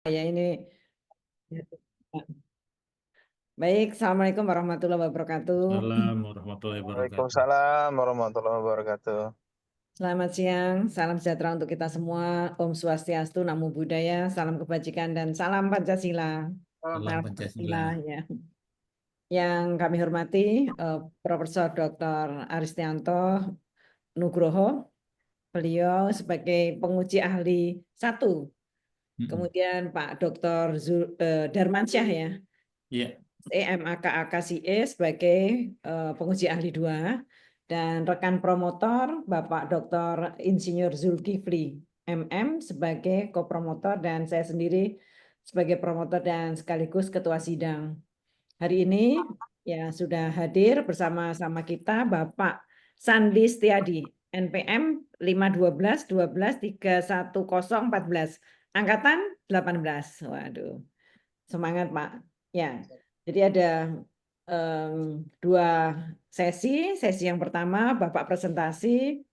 Ya ini. Baik, Assalamualaikum warahmatullahi wabarakatuh. Assalamualaikum warahmatullahi wabarakatuh. Waalaikumsalam warahmatullahi wabarakatuh. Selamat siang, salam sejahtera untuk kita semua. Om Swastiastu, Namo Buddhaya, salam kebajikan dan salam Pancasila. Salam Salam Pancasila. Pancasila ya. Yang kami hormati Profesor Dr. Aristianto Nugroho, beliau sebagai penguji ahli 1. Kemudian Pak Dr. Darmansyah ya, Iya. MAKAKCE sebagai penguji ahli 2 dan rekan promotor Bapak Dr. Insinyur Zulkifli MM sebagai kopromotor dan saya sendiri sebagai promotor dan sekaligus ketua sidang. Hari ini ya sudah hadir bersama-sama kita Bapak Sandi Setiadi, NPM 512 12 31014, angkatan 18. Waduh. Semangat, Pak. Ya. Jadi ada 2 sesi. Sesi yang pertama Bapak presentasi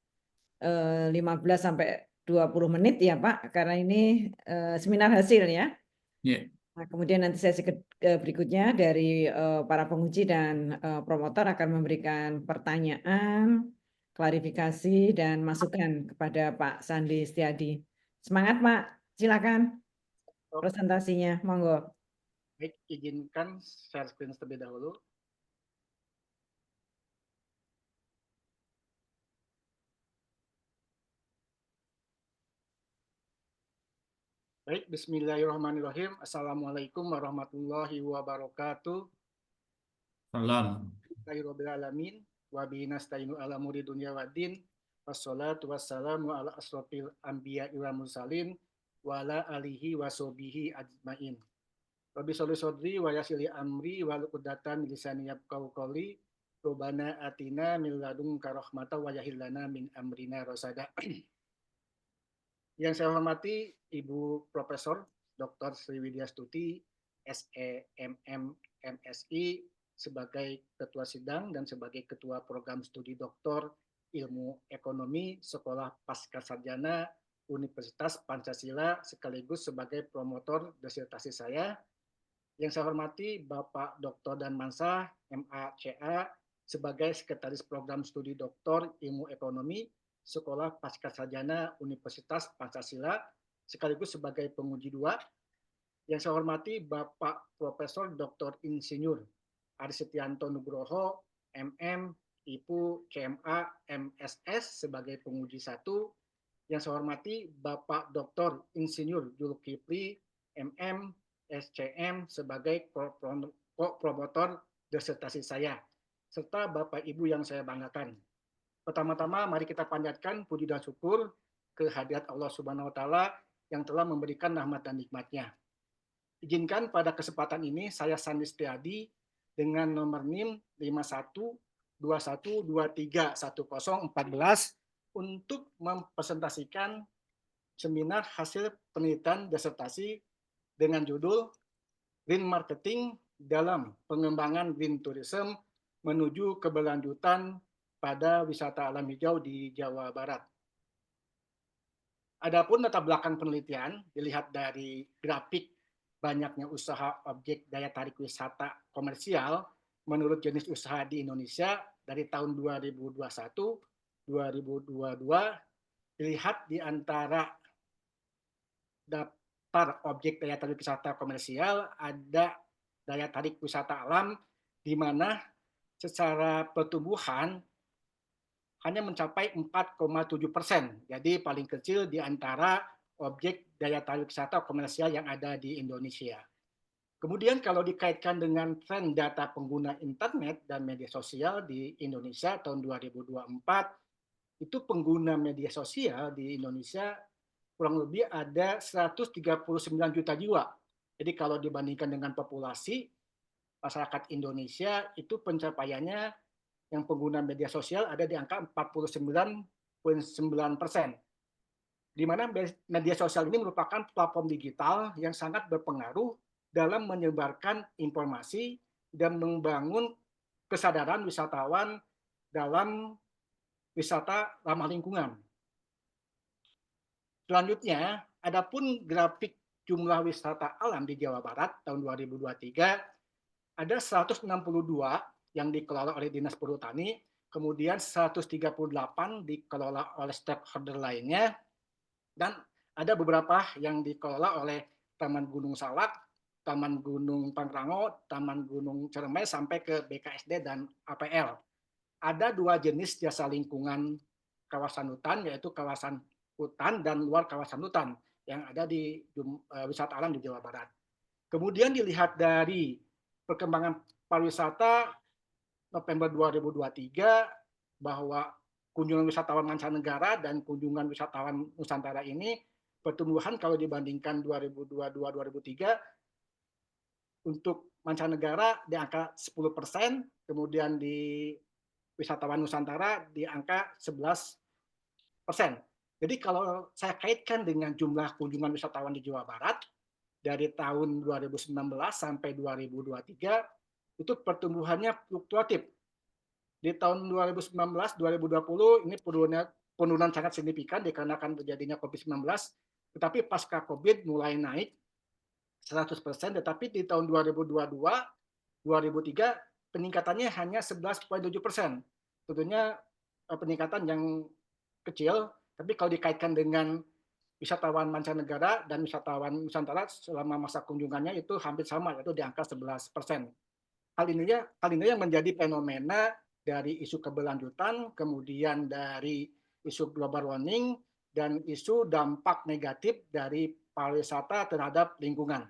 15 sampai 20 menit ya, Pak, karena ini seminar hasil ya. Iya. Nah, kemudian nanti sesi berikutnya dari para penguji dan promotor akan memberikan pertanyaan, klarifikasi dan masukan kepada Pak Sandi Setiadi. Semangat, Pak. Silakan presentasinya. Monggo. Baik, izinkan share screen terlebih dahulu. Baik, bismillahirrahmanirrahim. Assalamualaikum warahmatullahi wabarakatuh. Salam. Alamin. Wa bihi nasta'inu ala umuri dunya waddin. Wassalatu wassalamu ala asrofil anbiya wa mursalin wa ala alihi wa sahbihi ajmain. Rabbi sholli shodri wa yassir amri wa luqdatan lisani yafqahu qawli. Rabbana atina min ladunka rahmatan wa hab lana min amrina rasada. Yang saya hormati Ibu Profesor Dr. Sriwidya Stuti, SEMM MSI, sebagai Ketua Sidang dan sebagai Ketua Program Studi Doktor Ilmu Ekonomi Sekolah Pascasarjana Universitas Pancasila, sekaligus sebagai promotor disertasi saya. Yang saya hormati Bapak Dr. Darmansyah, MACA, sebagai Sekretaris Program Studi Doktor Ilmu Ekonomi Sekolah Pascasarjana Universitas Pancasila, sekaligus sebagai penguji 2. Yang saya hormati Bapak Profesor Dr. Insinyur Aristianto Nugroho, MM, IPU, CMA, MSS sebagai penguji 1. Yang saya hormati Bapak Dr. Insinyur Zulkifli, MM, SCM sebagai promotor disertasi saya, serta Bapak Ibu yang saya banggakan. Pertama-tama mari kita panjatkan puji dan syukur kehadirat Allah Subhanahu wa taala yang telah memberikan rahmat dan nikmat-Nya. Izinkan pada kesempatan ini saya Sandi Setiadi dengan nomor NIM 5121231014 untuk mempresentasikan seminar hasil penelitian disertasi dengan judul Green Marketing dalam Pengembangan Green Tourism menuju keberlanjutan pada wisata alam hijau di Jawa Barat. Adapun latar belakang penelitian dilihat dari grafik banyaknya usaha objek daya tarik wisata komersial menurut jenis usaha di Indonesia dari tahun 2021-2022, dilihat di antara daftar objek daya tarik wisata komersial ada daya tarik wisata alam di mana secara pertumbuhan hanya mencapai 4,7%. Jadi paling kecil di antara objek daya tarik wisata komersial yang ada di Indonesia. Kemudian kalau dikaitkan dengan tren data pengguna internet dan media sosial di Indonesia tahun 2024, itu pengguna media sosial di Indonesia kurang lebih ada 139 juta jiwa. Jadi kalau dibandingkan dengan populasi masyarakat Indonesia, itu pencapaiannya yang pengguna media sosial ada di angka 49,9%. Di mana media sosial ini merupakan platform digital yang sangat berpengaruh dalam menyebarkan informasi dan membangun kesadaran wisatawan dalam wisata ramah lingkungan. Selanjutnya, adapun grafik jumlah wisata alam di Jawa Barat tahun 2023 ada 162 yang dikelola oleh Dinas Perhutani, kemudian 138 dikelola oleh stakeholder lainnya, dan ada beberapa yang dikelola oleh Taman Gunung Salak, Taman Gunung Pangrango, Taman Gunung Ciremai, sampai ke BKSD dan APL. Ada 2 jenis jasa lingkungan kawasan hutan, yaitu kawasan hutan dan luar kawasan hutan yang ada di wisata alam di Jawa Barat. Kemudian dilihat dari perkembangan pariwisata November 2023 bahwa kunjungan wisatawan mancanegara dan kunjungan wisatawan Nusantara ini pertumbuhan kalau dibandingkan 2022-2023 untuk mancanegara di angka 10%, kemudian di wisatawan Nusantara di angka 11%. Jadi kalau saya kaitkan dengan jumlah kunjungan wisatawan di Jawa Barat dari tahun 2019 sampai 2023 itu pertumbuhannya fluktuatif. Di tahun 2019-2020 ini penurunan sangat signifikan dikarenakan terjadinya COVID-19, tetapi pasca COVID mulai naik 100%, tetapi di tahun 2022-2023 peningkatannya hanya 11,7%. Tentunya peningkatan yang kecil, tapi kalau dikaitkan dengan wisatawan mancanegara dan wisatawan Nusantara selama masa kunjungannya itu hampir sama, yaitu di angka 11%. Hal ini yang menjadi fenomena dari isu keberlanjutan, kemudian dari isu global warming, dan isu dampak negatif dari pariwisata terhadap lingkungan.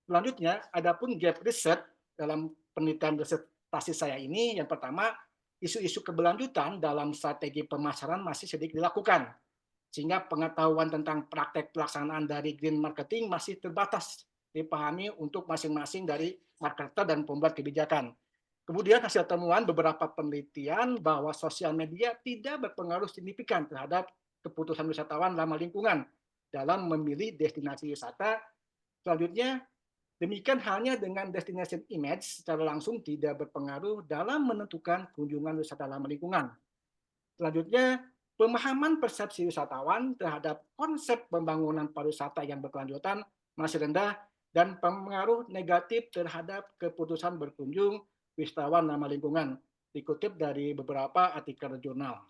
Selanjutnya, adapun gap riset dalam penelitian disertasi saya ini, yang pertama, isu-isu keberlanjutan dalam strategi pemasaran masih sedikit dilakukan, sehingga pengetahuan tentang praktek pelaksanaan dari green marketing masih terbatas dipahami untuk masing-masing dari marketer dan pembuat kebijakan. Kemudian hasil temuan beberapa penelitian bahwa sosial media tidak berpengaruh signifikan terhadap keputusan wisatawan ramah lingkungan dalam memilih destinasi wisata. Selanjutnya, demikian halnya dengan destination image secara langsung tidak berpengaruh dalam menentukan kunjungan wisata ramah lingkungan. Selanjutnya, pemahaman persepsi wisatawan terhadap konsep pembangunan pariwisata yang berkelanjutan masih rendah dan pengaruh negatif terhadap keputusan berkunjung wisatawan ramah lingkungan, dikutip dari beberapa artikel jurnal.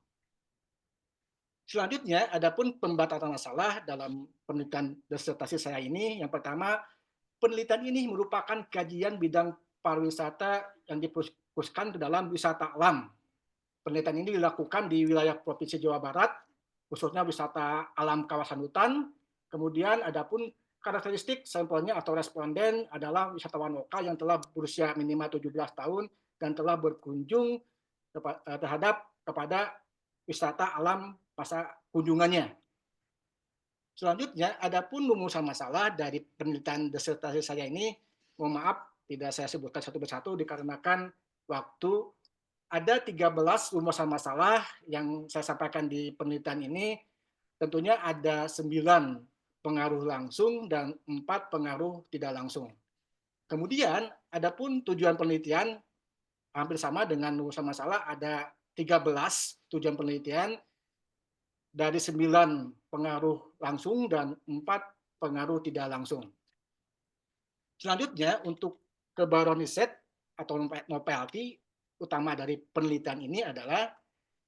Selanjutnya, adapun pembatasan masalah dalam penelitian disertasi saya ini, yang pertama, penelitian ini merupakan kajian bidang pariwisata yang difokuskan ke dalam wisata alam. Penelitian ini dilakukan di wilayah Provinsi Jawa Barat, khususnya wisata alam kawasan hutan. Kemudian adapun karakteristik sampelnya atau responden adalah wisatawan lokal yang telah berusia minimal 17 tahun dan telah berkunjung kepada wisata alam masa kunjungannya. Selanjutnya, adapun rumusan masalah dari penelitian disertasi saya ini, mohon maaf, tidak saya sebutkan satu persatu dikarenakan waktu. Ada 13 rumusan masalah yang saya sampaikan di penelitian ini, tentunya ada 9 pengaruh langsung dan 4 pengaruh tidak langsung. Kemudian, adapun tujuan penelitian hampir sama dengan rumusan masalah, ada 13 tujuan penelitian, dari 9 pengaruh langsung dan 4 pengaruh tidak langsung. Selanjutnya, untuk kebaruan riset atau novelty utama dari penelitian ini adalah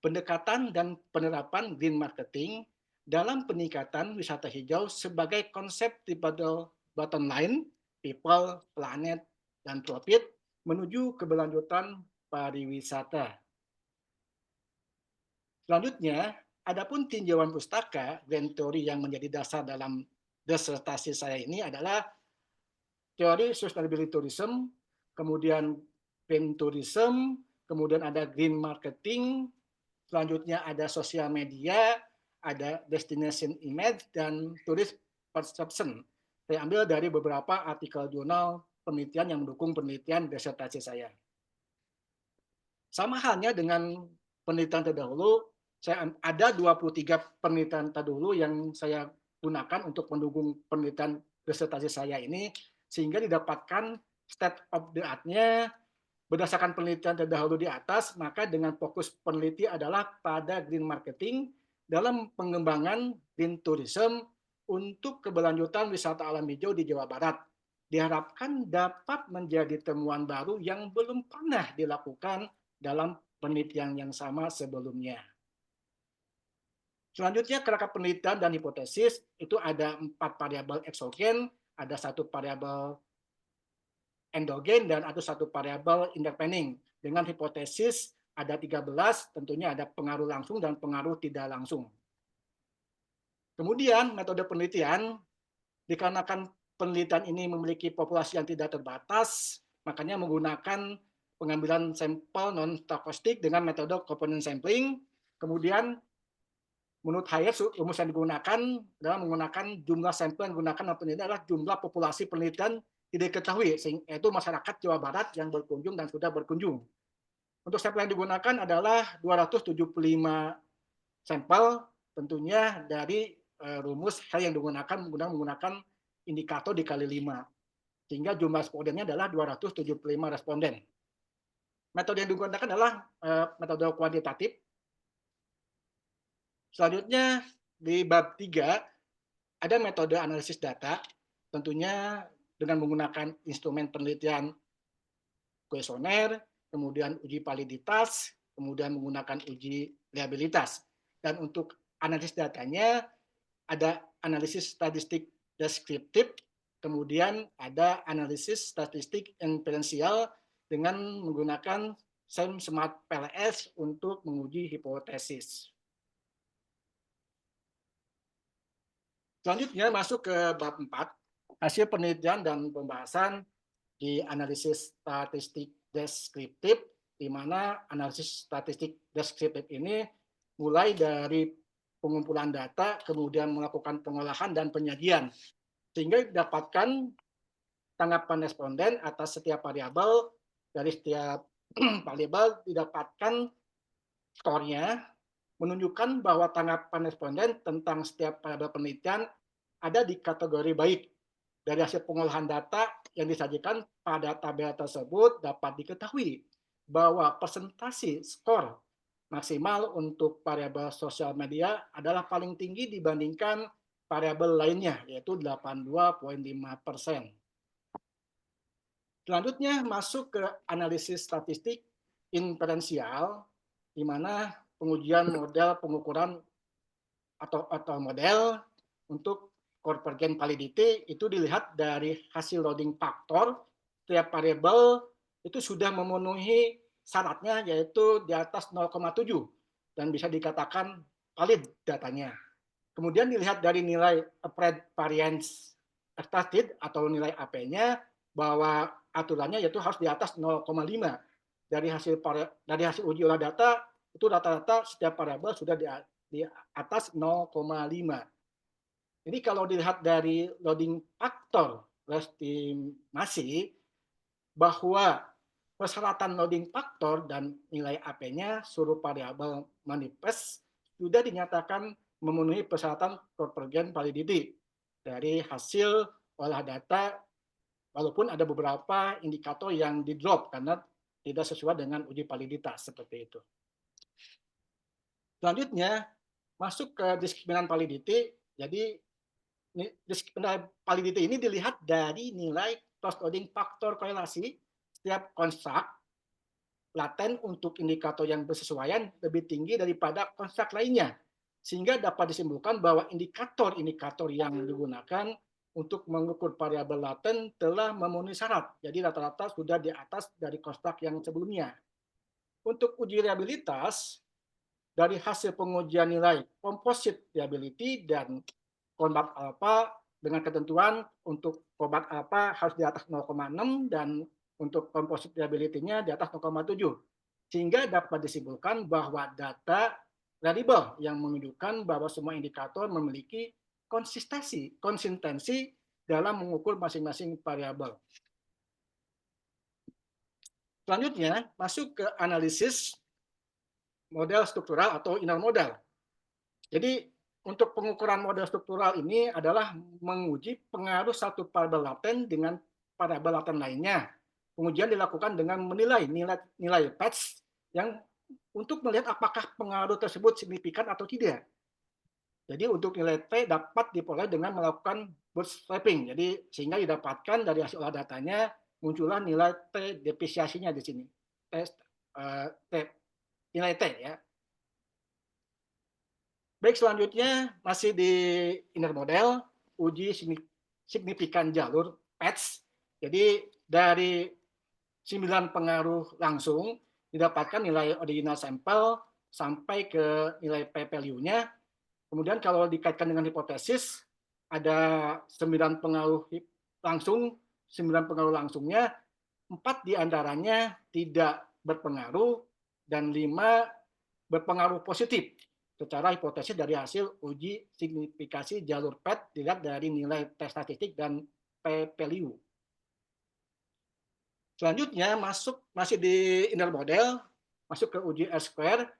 pendekatan dan penerapan green marketing dalam peningkatan wisata hijau sebagai konsep triple bottom line, people, planet, dan profit, menuju keberlanjutan pariwisata. Selanjutnya, adapun tinjauan pustaka grand theory yang menjadi dasar dalam disertasi saya ini adalah teori sustainability tourism, kemudian green tourism, kemudian ada green marketing, selanjutnya ada sosial media, ada destination image, dan tourist perception. Saya ambil dari beberapa artikel jurnal penelitian yang mendukung penelitian disertasi saya. Sama halnya dengan penelitian terdahulu, saya ada 23 penelitian terdahulu yang saya gunakan untuk mendukung penelitian disertasi saya ini, sehingga didapatkan state of the art-nya berdasarkan penelitian terdahulu di atas, maka dengan fokus peneliti adalah pada green marketing dalam pengembangan green tourism untuk keberlanjutan wisata alam hijau di Jawa Barat. Diharapkan dapat menjadi temuan baru yang belum pernah dilakukan dalam penelitian yang sama sebelumnya. Selanjutnya, kerangka penelitian dan hipotesis itu ada 4 variabel eksogen, ada 1 variabel endogen, dan ada 1 variabel intervening. Dengan hipotesis ada 13, tentunya ada pengaruh langsung dan pengaruh tidak langsung. Kemudian metode penelitian, dikarenakan penelitian ini memiliki populasi yang tidak terbatas, makanya menggunakan pengambilan sampel non-stokastik dengan metode component sampling. Kemudian menurut Hayes, rumus yang digunakan adalah menggunakan jumlah sampel yang digunakan dalam penelitian adalah jumlah populasi penelitian tidak diketahui, yaitu masyarakat Jawa Barat yang berkunjung dan sudah berkunjung. Untuk sampel yang digunakan adalah 275 sampel, tentunya dari rumus yang digunakan menggunakan indikator dikali 5, sehingga jumlah respondennya adalah 275 responden. Metode yang digunakan adalah metode kuantitatif. Selanjutnya di bab 3 ada metode analisis data, tentunya dengan menggunakan instrumen penelitian kuesioner, kemudian uji validitas, kemudian menggunakan uji reliabilitas. Dan untuk analisis datanya ada analisis statistik deskriptif, kemudian ada analisis statistik inferensial dengan menggunakan SEM Smart PLS untuk menguji hipotesis. Selanjutnya masuk ke bab 4, hasil penelitian dan pembahasan di analisis statistik deskriptif, di mana analisis statistik deskriptif ini mulai dari pengumpulan data, kemudian melakukan pengolahan dan penyajian, sehingga didapatkan tanggapan responden atas setiap variabel. Dari setiap variabel didapatkan skornya, menunjukkan bahwa tanggapan responden tentang setiap variabel penelitian ada di kategori baik. Dari hasil pengolahan data yang disajikan pada tabel tersebut dapat diketahui bahwa persentase skor maksimal untuk variabel sosial media adalah paling tinggi dibandingkan variabel lainnya, yaitu 82,5%. Selanjutnya masuk ke analisis statistik inferensial, di mana pengujian model pengukuran atau model untuk convergent validity itu dilihat dari hasil loading faktor. Setiap variabel itu sudah memenuhi syaratnya, yaitu di atas 0,7 dan bisa dikatakan valid datanya. Kemudian dilihat dari nilai applied variance expected atau nilai AP-nya, bahwa aturannya yaitu harus di atas 0,5. Dari hasil uji olah data itu rata-rata setiap variabel sudah di atas 0,5. Jadi kalau dilihat dari loading faktor estimasi, bahwa persyaratan loading faktor dan nilai AP-nya seluruh variabel manifest sudah dinyatakan memenuhi persyaratan convergent validity dari hasil olah data, walaupun ada beberapa indikator yang di drop karena tidak sesuai dengan uji validitas seperti itu. Selanjutnya masuk ke diskriminan validity. Jadi diskriminan validity ini dilihat dari nilai cross loading faktor korelasi setiap konstruk laten untuk indikator yang bersesuaian lebih tinggi daripada konstruk lainnya, sehingga dapat disimpulkan bahwa indikator-indikator yang digunakan untuk mengukur variabel laten telah memenuhi syarat. Jadi rata-rata sudah di atas dari konstruk yang sebelumnya. Untuk uji reliabilitas, dari hasil pengujian nilai composite reliability dan combat alpha dengan ketentuan untuk combat alpha harus di atas 0,6 dan untuk composite reliability-nya di atas 0,7. Sehingga dapat disimpulkan bahwa data reliable yang menunjukkan bahwa semua indikator memiliki konsistensi dalam mengukur masing-masing variabel. Selanjutnya masuk ke analisis model struktural atau inner model. Jadi untuk pengukuran model struktural ini adalah menguji pengaruh satu variabel laten dengan variabel laten lainnya. Pengujian dilakukan dengan menilai nilai patch yang untuk melihat apakah pengaruh tersebut signifikan atau tidak. Jadi untuk nilai T dapat diperoleh dengan melakukan bootstrapping. Jadi sehingga didapatkan dari hasil olah datanya muncullah nilai T depresiasinya di sini. Nilai T ya. Baik, selanjutnya masih di inner model, uji signifikan jalur patch. Jadi dari 9 pengaruh langsung didapatkan nilai original sampel sampai ke nilai p-value-nya. Kemudian kalau dikaitkan dengan hipotesis, ada 9 pengaruh langsung, 9 pengaruh langsungnya, 4 diantaranya tidak berpengaruh dan 5 berpengaruh positif. Secara hipotesis dari hasil uji signifikasi jalur PET dilihat dari nilai T statistik dan p-value. Selanjutnya masih di inner model, masuk ke uji R-square.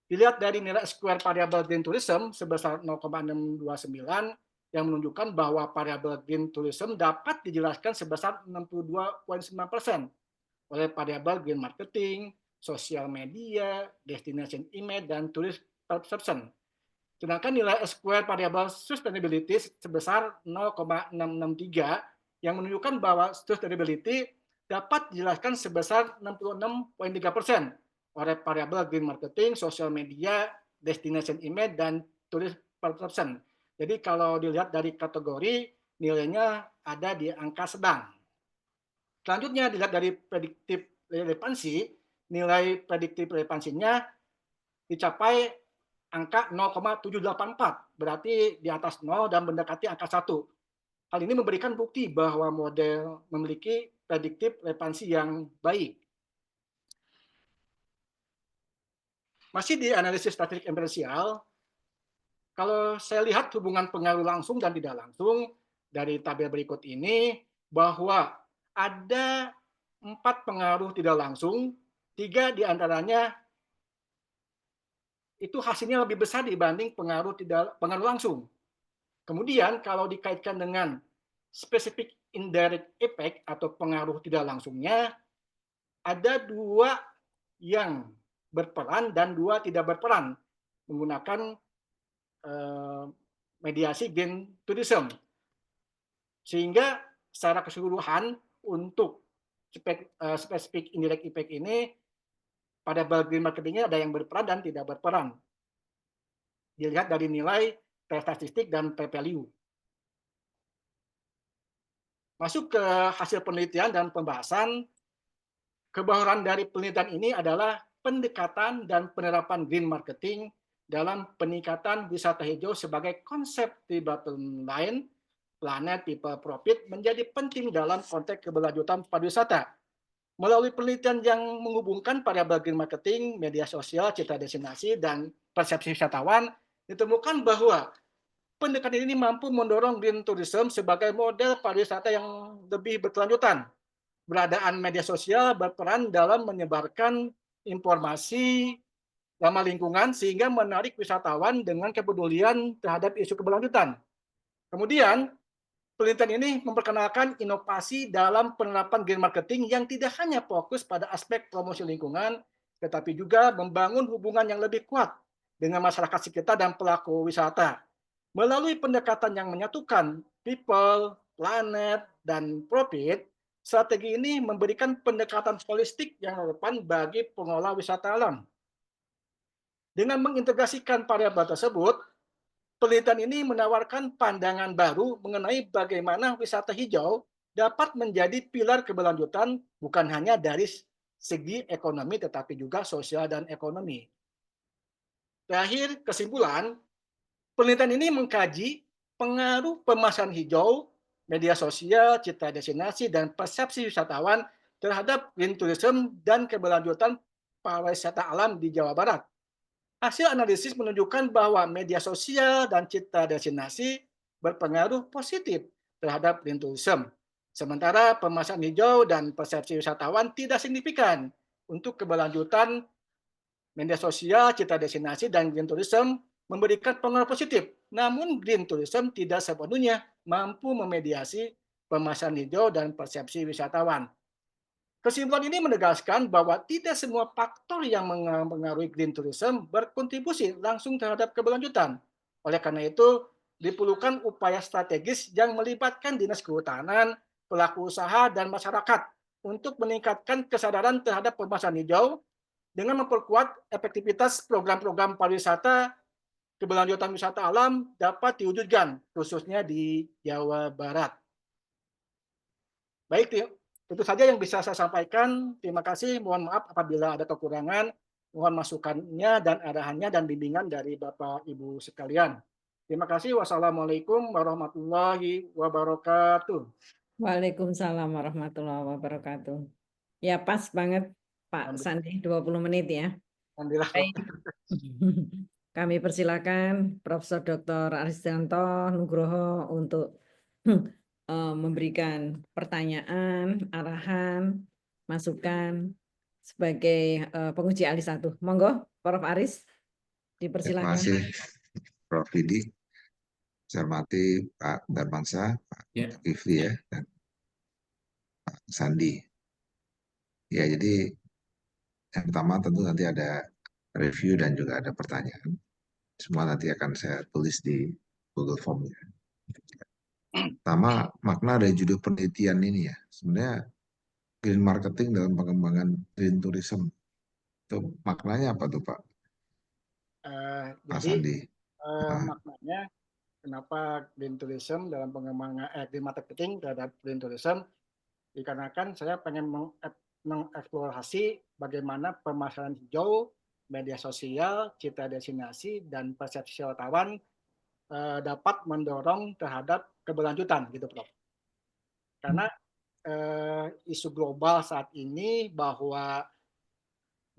Dilihat dari nilai square variabel green tourism sebesar 0,629 yang menunjukkan bahwa variabel green tourism dapat dijelaskan sebesar 62,9% oleh variabel green marketing, sosial media, destination image, dan tourist perception. Sedangkan nilai square variabel sustainability sebesar 0,663 yang menunjukkan bahwa sustainability dapat dijelaskan sebesar 66,3% oleh variabel green marketing, social media, destination image, dan tourist perception. Jadi kalau dilihat dari kategori, nilainya ada di angka sedang. Selanjutnya dilihat dari prediktif relevansi, nilai prediktif relevansinya dicapai angka 0,784, berarti di atas 0 dan mendekati angka 1. Hal ini memberikan bukti bahwa model memiliki prediktif relevansi yang baik. Masih di analisis statistik inferensial, kalau saya lihat hubungan pengaruh langsung dan tidak langsung dari tabel berikut ini, bahwa ada 4 pengaruh tidak langsung, 3 diantaranya itu hasilnya lebih besar dibanding pengaruh langsung. Kemudian kalau dikaitkan dengan specific indirect effect atau pengaruh tidak langsungnya, ada 2 yang berperan dan 2 tidak berperan menggunakan mediasi green tourism. Sehingga secara keseluruhan untuk specific indirect effect ini pada green marketingnya ada yang berperan dan tidak berperan. Dilihat dari nilai T statistik dan p-value. Masuk ke hasil penelitian dan pembahasan, kebaharan dari penelitian ini adalah pendekatan dan penerapan green marketing dalam peningkatan wisata hijau sebagai konsep di bottom line, planet, people, profit menjadi penting dalam konteks keberlanjutan pariwisata. Melalui penelitian yang menghubungkan variabel green marketing, media sosial, citra destinasi, dan persepsi wisatawan, ditemukan bahwa pendekatan ini mampu mendorong green tourism sebagai model pariwisata yang lebih berkelanjutan. Beradaan media sosial berperan dalam menyebarkan informasi ramah lingkungan sehingga menarik wisatawan dengan kepedulian terhadap isu keberlanjutan. Kemudian, penelitian ini memperkenalkan inovasi dalam penerapan green marketing yang tidak hanya fokus pada aspek promosi lingkungan, tetapi juga membangun hubungan yang lebih kuat dengan masyarakat sekitar dan pelaku wisata. Melalui pendekatan yang menyatukan people, planet, dan profit, strategi ini memberikan pendekatan holistik yang relevan bagi pengelola wisata alam. Dengan mengintegrasikan variabel tersebut, penelitian ini menawarkan pandangan baru mengenai bagaimana wisata hijau dapat menjadi pilar keberlanjutan bukan hanya dari segi ekonomi tetapi juga sosial dan ekonomi. Terakhir, kesimpulan, penelitian ini mengkaji pengaruh pemasaran hijau, media sosial, citra destinasi, dan persepsi wisatawan terhadap green tourism dan keberlanjutan pariwisata alam di Jawa Barat. Hasil analisis menunjukkan bahwa media sosial dan citra destinasi berpengaruh positif terhadap green tourism. Sementara pemasaran hijau dan persepsi wisatawan tidak signifikan untuk keberlanjutan media sosial, citra destinasi, dan green tourism memberikan pengaruh positif. Namun green tourism tidak sepenuhnya mampu memediasi pemasaran hijau dan persepsi wisatawan. Kesimpulan ini menegaskan bahwa tidak semua faktor yang mempengaruhi green tourism berkontribusi langsung terhadap keberlanjutan. Oleh karena itu, diperlukan upaya strategis yang melibatkan Dinas Kehutanan, pelaku usaha, dan masyarakat untuk meningkatkan kesadaran terhadap pembahasan hijau dengan memperkuat efektivitas program-program pariwisata keberlanjutan wisata alam dapat diwujudkan, khususnya di Jawa Barat. Baik, itu saja yang bisa saya sampaikan. Terima kasih. Mohon maaf apabila ada kekurangan. Mohon masukannya dan arahannya dan bimbingan dari Bapak Ibu sekalian. Terima kasih. Wassalamualaikum warahmatullahi wabarakatuh. Waalaikumsalam warahmatullahi wabarakatuh. Ya, pas banget Pak Sandi, 20 menit ya. Alhamdulillah. Baik. Kami persilakan Profesor Dr. Aristianto Nugroho untuk memberikan pertanyaan, arahan, masukan sebagai penguji ahli 1. Monggo, Prof. Aris, Terima dipersilakan. kasih, Prof. Didi. Saya hormati Pak Darmansyah, Pak Ya. Kifli ya, dan Pak Sandi. Ya, jadi yang pertama tentu nanti ada review dan juga ada pertanyaan. Semua nanti akan saya tulis di Google Form ya. Pertama, makna dari judul penelitian ini ya. Sebenarnya green marketing dalam pengembangan green tourism. Itu maknanya apa tuh Pak? Pak Jadi Sandi. maknanya kenapa green tourism dalam pengembangan green marketing terhadap green tourism, dikarenakan saya pengen mengeksplorasi bagaimana pemasaran hijau, media sosial, citra destinasi, dan persepsi wisatawan dapat mendorong terhadap keberlanjutan gitu Prof. Karena isu global saat ini bahwa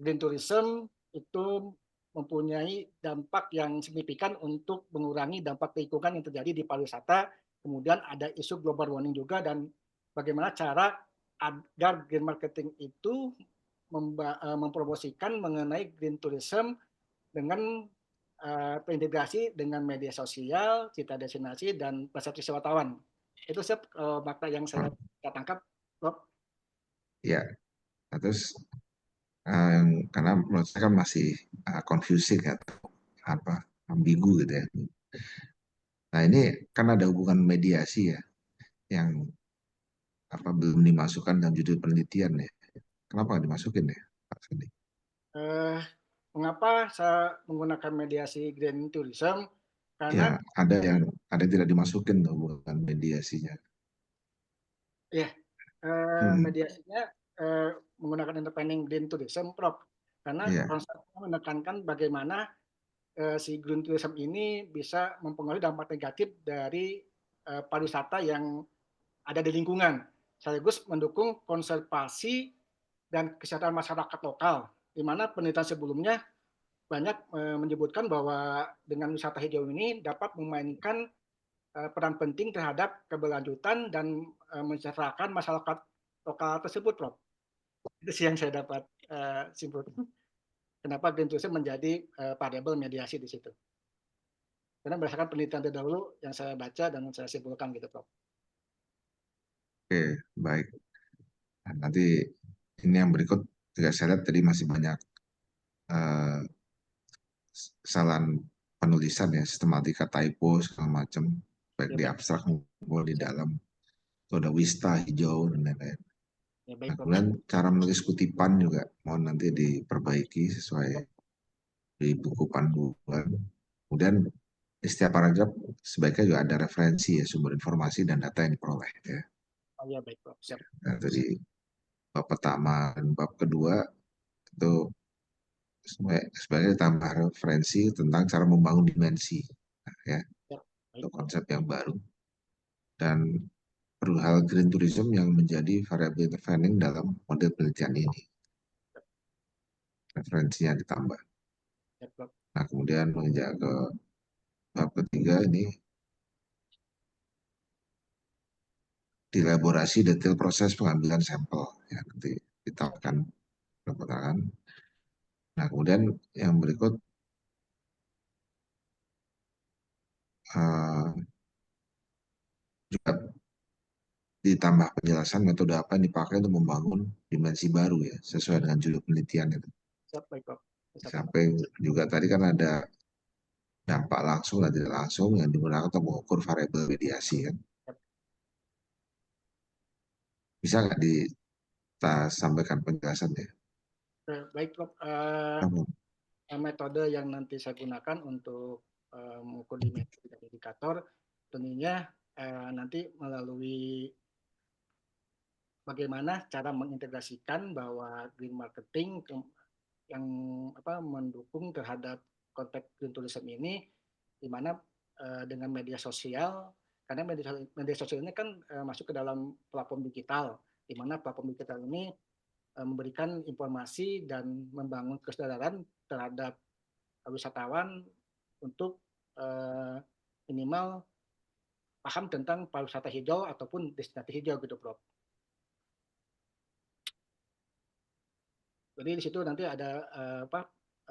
green tourism itu mempunyai dampak yang signifikan untuk mengurangi dampak lingkungan yang terjadi di pariwisata. Kemudian ada isu global warming juga, dan bagaimana cara agar green marketing itu mempromosikan mengenai green tourism dengan terintegrasi dengan media sosial, citra destinasi, dan persepsi wisatawan. Itu makna yang saya tangkap, Prof. Ya, terus karena menurut saya kan masih confusing atau apa ambigu gitu ya. Nah ini kan ada hubungan mediasi ya yang belum dimasukkan dalam judul penelitian ya. Kenapa nggak dimasukin ya Pak Sandi? Mengapa saya menggunakan mediasi green tourism? Karena Ya ada yang tidak dimasukin tuh hubungan mediasinya. ya mediasinya menggunakan independent green tourism, Prof. Karena konsepnya menekankan bagaimana si green tourism ini bisa mempengaruhi dampak negatif dari pariwisata yang ada di lingkungan, sekaligus mendukung konservasi dan kesehatan masyarakat lokal, di mana penelitian sebelumnya banyak menyebutkan bahwa dengan wisata hijau ini dapat memainkan peran penting terhadap keberlanjutan dan mensejahterakan masyarakat lokal tersebut, Prof. Itu sih yang saya dapat simpulkan. Kenapa green tourism menjadi variabel mediasi di situ? Karena berdasarkan penelitian terdahulu yang saya baca dan saya simpulkan gitu, Prof. Oke, baik. Nah, nanti ini yang berikut juga saya lihat tadi masih banyak kesalahan penulisan ya, sistematika typo segala macam, baik di abstrak maupun di dalam. Itu ada wista hijau dan lain-lain. Ya, baik, nah, kemudian cara menulis kutipan juga mohon nanti diperbaiki sesuai di buku panduan. Kemudian di setiap paragraf sebaiknya juga ada referensi ya, sumber informasi dan data yang diperoleh ya. Oh ya, baik, Prof. Siap. Nah, tadi bab pertama dan bab kedua itu sebagai tambah referensi tentang cara membangun dimensi ya, atau konsep yang baru, dan perihal green tourism yang menjadi variabel intervening dalam model penelitian ini, referensinya ditambah. Nah kemudian menginjak ke bab ketiga ini dielaborasi detail proses pengambilan sampel ya, nanti kita akan lakukan. Nah kemudian yang berikut juga ditambah penjelasan metode apa yang dipakai untuk membangun dimensi baru ya, sesuai dengan judul penelitian itu. Sampai juga tadi kan ada dampak langsung dan tidak langsung yang digunakan untuk mengukur variabel mediasi kan. Bisa nggak kita sampaikan penjelasannya? Baik, Prof. Kamu. Metode yang nanti saya gunakan untuk mengukur dimensi dan indikator tentunya nanti melalui bagaimana cara mengintegrasikan bahwa green marketing yang mendukung terhadap konteks green tourism ini, di mana dengan media sosial, karena media sosial ini kan masuk ke dalam platform digital, di mana platform digital ini memberikan informasi dan membangun kesadaran terhadap wisatawan untuk minimal paham tentang pariwisata hijau ataupun destinasi hijau gitu, Prof. Jadi di situ nanti ada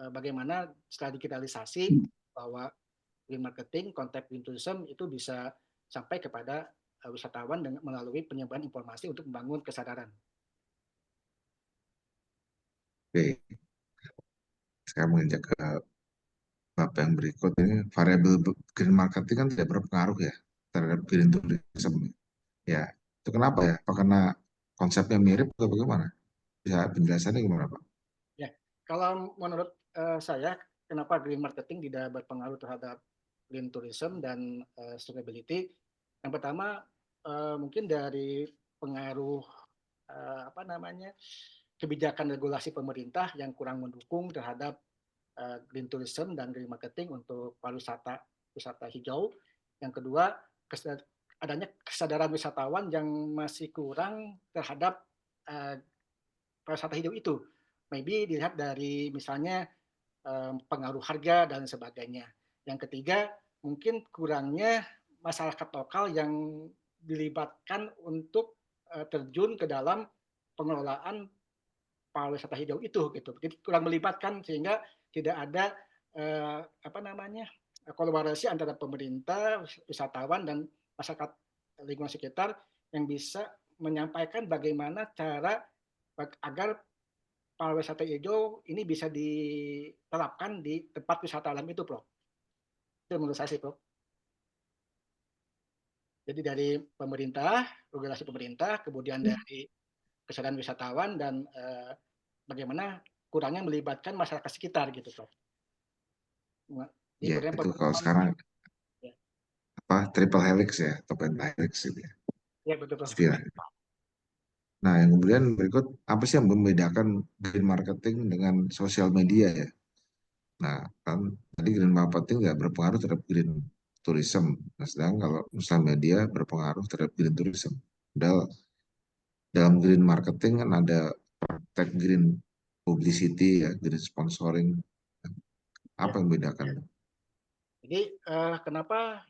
bagaimana setelah digitalisasi bahwa green marketing, konten green tourism itu bisa sampai kepada wisatawan dengan melalui penyebaran informasi untuk membangun kesadaran. Oke, saya menginjak ke bab yang berikut ini. Variabel green marketing kan tidak berpengaruh ya terhadap green tourism. Ya, itu kenapa ya? Apa karena konsepnya mirip atau bagaimana? Bisa penjelasannya gimana, Pak? Ya, kalau menurut saya, kenapa green marketing tidak berpengaruh terhadap green tourism dan sustainability? Yang pertama, mungkin dari pengaruh kebijakan regulasi pemerintah yang kurang mendukung terhadap green tourism dan green marketing untuk wisata hijau. Yang kedua, adanya kesadaran wisatawan yang masih kurang terhadap pariwisata hijau itu. Maybe dilihat dari misalnya pengaruh harga dan sebagainya. Yang ketiga, mungkin kurangnya masyarakat lokal yang dilibatkan untuk terjun ke dalam pengelolaan pariwisata hijau itu gitu. Jadi kurang melibatkan sehingga tidak ada kolaborasi antara pemerintah, wisatawan dan masyarakat lingkungan sekitar yang bisa menyampaikan bagaimana cara agar pariwisata hijau ini bisa diterapkan di tempat wisata alam itu, Prof. Itu menurut saya sih, Prof. Jadi dari pemerintah, regulasi pemerintah, kemudian dari kesadaran wisatawan dan bagaimana kurangnya melibatkan masyarakat sekitar gitu, Prof. Ya, itu kalau sekarang ya. triple helix ya, atau pentahelix gitu ya. Ya, betul, Prof. Nah, yang kemudian berikut, apa sih yang membedakan green marketing dengan sosial media ya? Nah, kan tadi green marketing nggak berpengaruh terhadap green tourism. Nah, sedangkan kalau sosial media berpengaruh terhadap green tourism. Padahal dalam green marketing kan ada praktek green publicity ya, green sponsoring. Apa yang membedakan? Jadi kenapa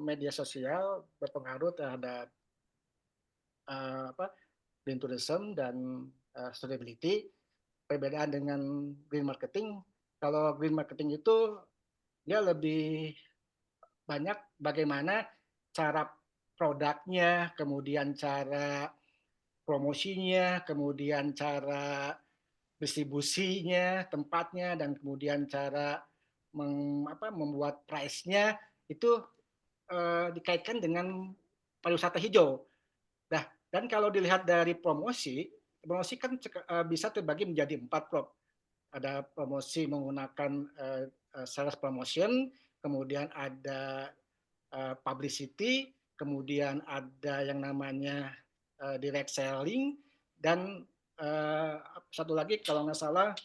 media sosial berpengaruh terhadap green tourism dan sustainability? Perbedaan dengan green marketing, kalau green marketing itu dia lebih banyak bagaimana cara produknya, kemudian cara promosinya, kemudian cara distribusinya, tempatnya, dan kemudian cara membuat price-nya itu dikaitkan dengan pariwisata hijau. Nah, dan kalau dilihat dari promosi kan bisa terbagi menjadi 4, Prof. Ada promosi menggunakan sales promotion, kemudian ada publicity, kemudian ada yang namanya direct selling, dan satu lagi kalau nggak salah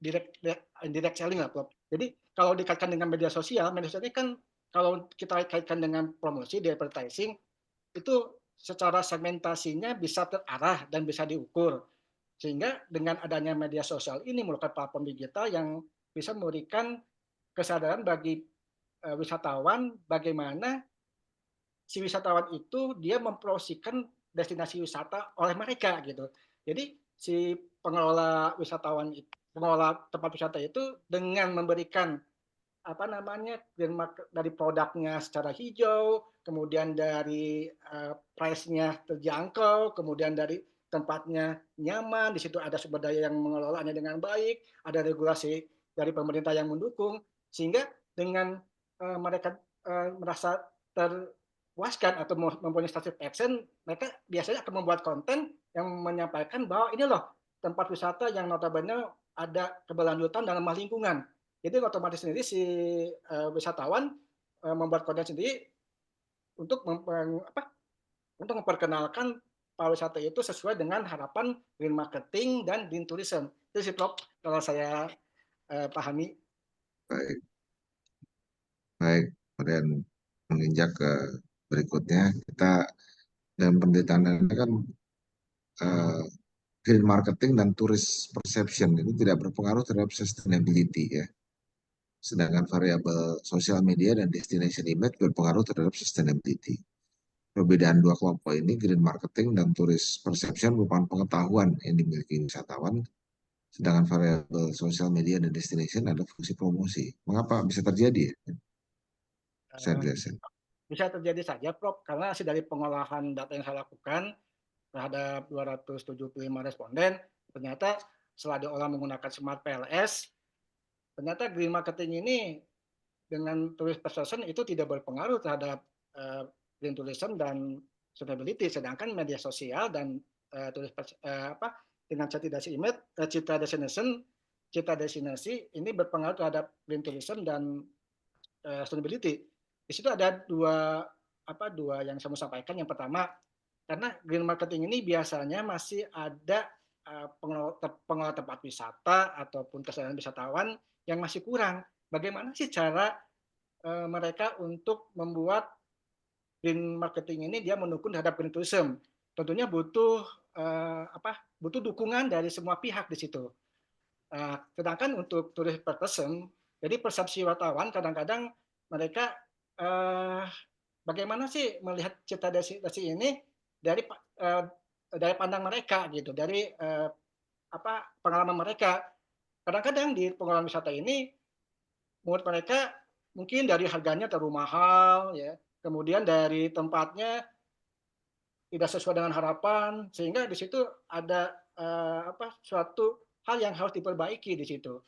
direct selling lah, Prof. Jadi kalau dikaitkan dengan media sosial ini kan kalau kita kaitkan dengan promosi di advertising itu secara segmentasinya bisa terarah dan bisa diukur. Sehingga dengan adanya media sosial ini merupakan platform digital yang bisa memberikan kesadaran bagi wisatawan bagaimana si wisatawan itu dia mempromosikan destinasi wisata oleh mereka gitu. Jadi si pengelola tempat wisata itu dengan memberikan dari produknya secara hijau, kemudian dari price-nya terjangkau, kemudian dari tempatnya nyaman, di situ ada sumber daya yang mengelolanya dengan baik, ada regulasi dari pemerintah yang mendukung, sehingga dengan mereka merasa terpuaskan atau mempunyai status AdSense, mereka biasanya akan membuat konten yang menyampaikan bahwa ini loh tempat wisata yang notabene ada keberlanjutan dan ramah lingkungan. Jadi otomatis sendiri si wisatawan membuat konten sendiri untuk memperkenalkan pariwisata itu sesuai dengan harapan green marketing dan green tourism. Itu sih Prof, kalau saya pahami. Baik, baik. Kemudian menginjak ke berikutnya, kita dalam penelitian kan green marketing dan tourist perception itu tidak berpengaruh terhadap sustainability ya. Sedangkan variabel sosial media dan destination image berpengaruh terhadap sustainability. Perbedaan dua kelompok ini, green marketing dan tourist perception, merupakan pengetahuan yang dimiliki wisatawan, sedangkan variabel sosial media dan destination adalah fungsi promosi. Mengapa bisa terjadi? Saya jelasin. Bisa terjadi saja, Prof, karena hasil dari pengolahan data yang saya lakukan terhadap 275 responden, ternyata setelah diolah menggunakan Smart PLS, ternyata green marketing ini dengan tourist perception itu tidak berpengaruh terhadap green tourism dan sustainability, sedangkan media sosial dan dengan citra destinasi ini berpengaruh terhadap green tourism dan sustainability. Di situ ada dua yang saya mau sampaikan. Yang pertama, karena green marketing ini biasanya masih ada pengelola tempat wisata ataupun kesadaran wisatawan yang masih kurang. Bagaimana sih cara mereka untuk membuat green marketing ini dia mendukung terhadap green tourism? Tentunya butuh dukungan dari semua pihak di situ. Sedangkan untuk tourist perception, jadi persepsi wartawan kadang-kadang mereka bagaimana sih melihat citra destinasi ini dari pandang mereka gitu, dari pengalaman mereka. Kadang-kadang di pengelolaan wisata ini menurut mereka mungkin dari harganya terlalu mahal ya, kemudian dari tempatnya tidak sesuai dengan harapan, sehingga di situ ada suatu hal yang harus diperbaiki di situ.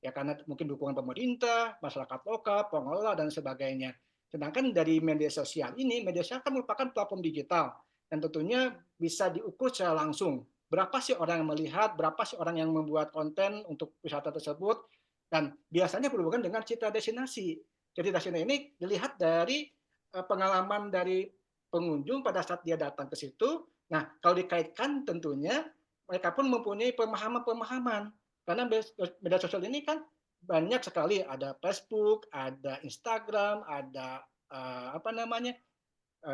Ya karena mungkin dukungan pemerintah, masyarakat lokal, pengelola dan sebagainya. Sedangkan dari media sosial ini, media sosial kan merupakan platform digital dan tentunya bisa diukur secara langsung. Berapa sih orang yang melihat, berapa sih orang yang membuat konten untuk wisata tersebut, dan biasanya berhubungan dengan citra destinasi. Jadi destinasi ini dilihat dari pengalaman dari pengunjung pada saat dia datang ke situ. Nah, kalau dikaitkan tentunya mereka pun mempunyai pemahaman-pemahaman. Karena media sosial ini kan banyak sekali, ada Facebook, ada Instagram, ada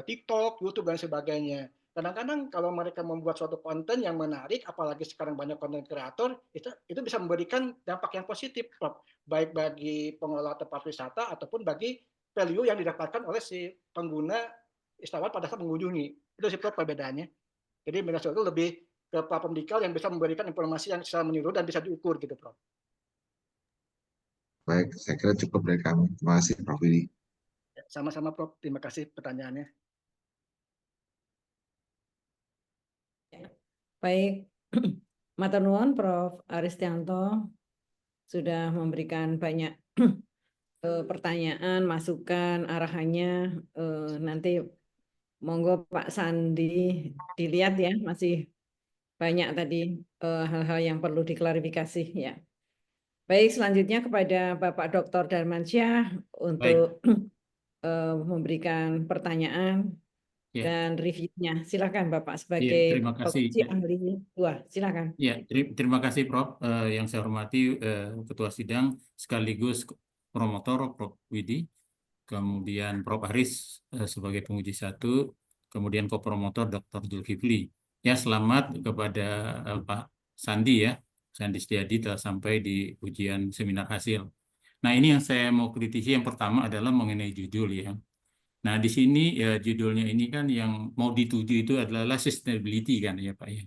TikTok, YouTube dan sebagainya. Kadang-kadang kalau mereka membuat suatu konten yang menarik, apalagi sekarang banyak konten kreator, itu bisa memberikan dampak yang positif, baik bagi pengelola tempat wisata ataupun bagi value yang didapatkan oleh si pengguna wisatawan pada saat mengunjungi. Itu sih perbedaannya. Jadi media sosial itu lebih ke platform digital yang bisa memberikan informasi yang secara menyeluruh dan bisa diukur gitu, Prof. Baik, saya kira cukup dari kami. Terima kasih, Prof. Widi. Sama-sama, Prof. Terima kasih pertanyaannya. Baik, matur nuwun Prof. Aristianto sudah memberikan banyak pertanyaan, masukan, arahannya. Nanti monggo Pak Sandi dilihat ya, masih banyak tadi hal-hal yang perlu diklarifikasi ya. Baik, selanjutnya kepada Bapak Dr. Darmansyah untuk memberikan pertanyaan dan reviewnya. Silakan Bapak sebagai terima kasih. penguji ahli dua. Silakan. Ya, terima kasih Prof. Yang saya hormati Ketua Sidang sekaligus promotor Prof. Widi, kemudian Prof. Aris sebagai penguji 1, kemudian kopromotor Dr. Zulkifli. Ya, selamat kepada Pak Sandi ya. Sandi Setiadi telah sampai di ujian seminar hasil. Nah, ini yang saya mau kritisi yang pertama adalah mengenai judul ya. Nah, di sini ya judulnya ini kan yang mau dituju itu adalah sustainability kan ya Pak ya.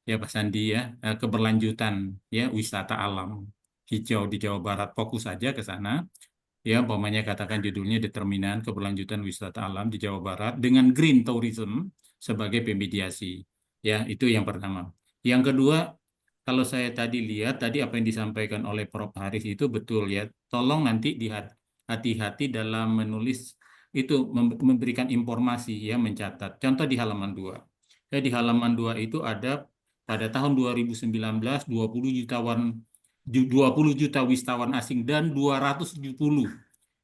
Ya Pak Sandi ya, keberlanjutan ya wisata alam hijau di Jawa Barat, fokus saja ke sana. Ya, umpamanya katakan judulnya determinan keberlanjutan wisata alam di Jawa Barat dengan green tourism sebagai pemediasi. Ya, itu yang pertama. Yang kedua, kalau saya tadi lihat, tadi apa yang disampaikan oleh Prof. Haris itu betul ya. Tolong nanti hati-hati dalam menulis itu memberikan informasi ya, mencatat. Contoh di halaman 2. Ya, di halaman 2 itu ada pada tahun 2019 20 juta wisatawan asing dan 270.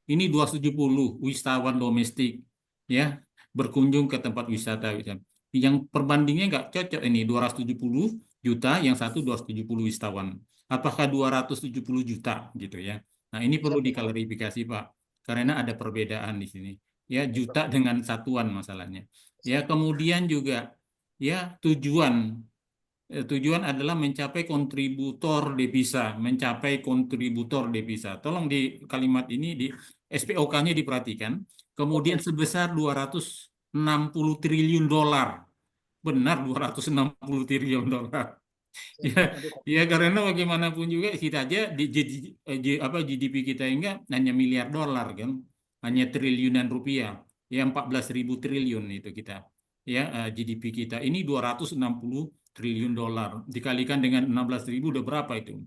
Ini 270 wisatawan domestik ya berkunjung ke tempat wisata. Yang perbandingnya nggak cocok ini 270 juta, yang satu 270 wisatawan. Apakah 270 juta gitu ya? Nah, ini perlu diklarifikasi Pak, karena ada perbedaan di sini. Ya, juta dengan satuan masalahnya. Ya, kemudian juga ya tujuan adalah mencapai kontributor devisa, mencapai kontributor devisa. Tolong di kalimat ini di SPOK-nya diperhatikan. Kemudian sebesar 260 triliun dolar. Benar 260 triliun dolar. Ya, ya karena bagaimanapun juga kita aja GDP kita enggak hanya miliar dolar kan, hanya triliunan rupiah. Ya 14.000 triliun itu kita. Ya GDP kita ini 260 triliun dolar dikalikan dengan 16.000 udah berapa itu?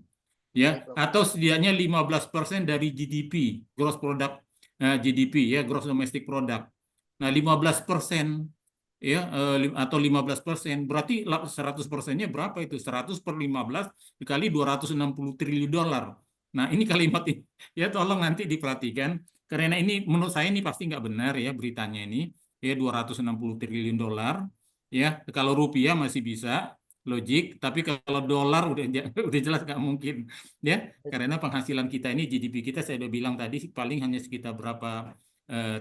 Ya, atau setidaknya 15% dari GDP, gross product GDP ya, gross domestic product. Nah, 15% ya atau 15%, berarti 100%-nya berapa itu? 100 per 15 dikali 260 triliun dolar. Nah, ini kalimat ini ya tolong nanti diperhatikan karena ini menurut saya ini pasti nggak benar ya beritanya ini ya 260 triliun dolar ya. Kalau rupiah masih bisa logik, tapi kalau dolar udah jelas nggak mungkin ya, karena penghasilan kita ini GDP kita saya udah bilang tadi paling hanya sekitar berapa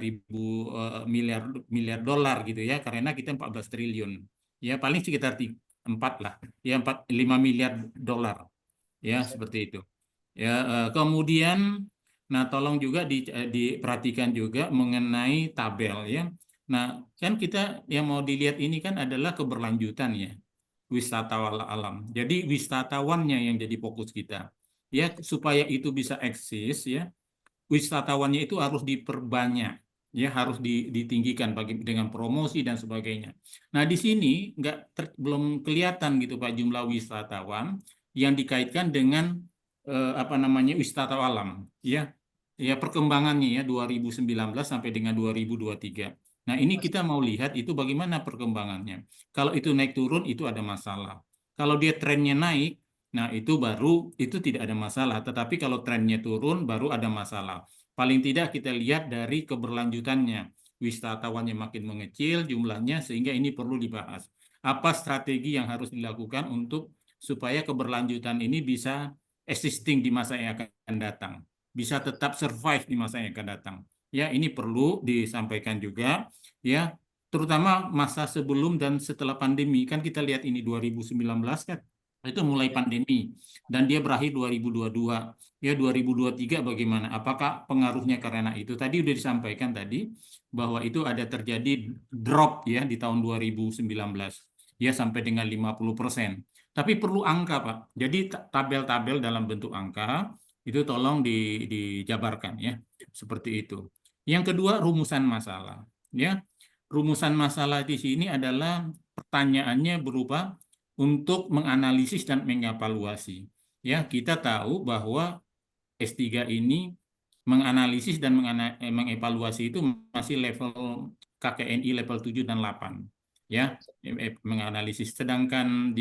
ribu miliar dolar gitu ya, karena kita 14 triliun ya, paling sekitar 4 lah ya, 5 miliar dolar ya, seperti itu ya. Kemudian nah tolong juga diperhatikan juga mengenai tabel ya. Nah kan kita yang mau dilihat ini kan adalah keberlanjutan ya, wisatawan alam. Jadi wisatawannya yang jadi fokus kita. Ya, supaya itu bisa eksis ya, wisatawannya itu harus diperbanyak, ya harus ditinggikan dengan promosi dan sebagainya. Nah, di sini belum kelihatan gitu Pak jumlah wisatawan yang dikaitkan dengan apa namanya wisata alam, ya. Ya perkembangannya ya 2019 sampai dengan 2023. Nah, ini kita mau lihat itu bagaimana perkembangannya. Kalau itu naik turun itu ada masalah. Kalau dia trennya naik, nah itu tidak ada masalah. Tetapi kalau trennya turun baru ada masalah. Paling tidak kita lihat dari keberlanjutannya. Wisatawannya makin mengecil jumlahnya sehingga ini perlu dibahas. Apa strategi yang harus dilakukan untuk supaya keberlanjutan ini bisa existing di masa yang akan datang, bisa tetap survive di masa yang akan datang. Ya, ini perlu disampaikan juga ya, terutama masa sebelum dan setelah pandemi. Kan kita lihat ini 2019 kan itu mulai pandemi dan dia berakhir 2022. Ya 2023 bagaimana? Apakah pengaruhnya karena itu? Tadi sudah disampaikan tadi bahwa itu ada terjadi drop ya di tahun 2019 ya sampai dengan 50%. Tapi perlu angka Pak. Jadi tabel-tabel dalam bentuk angka itu tolong dijabarkan ya, seperti itu. Yang kedua, rumusan masalah. Ya, rumusan masalah di sini adalah pertanyaannya berupa untuk menganalisis dan mengevaluasi. Ya, kita tahu bahwa S3 ini menganalisis dan mengevaluasi itu masih level KKNI level 7 dan 8. Ya, menganalisis. Sedangkan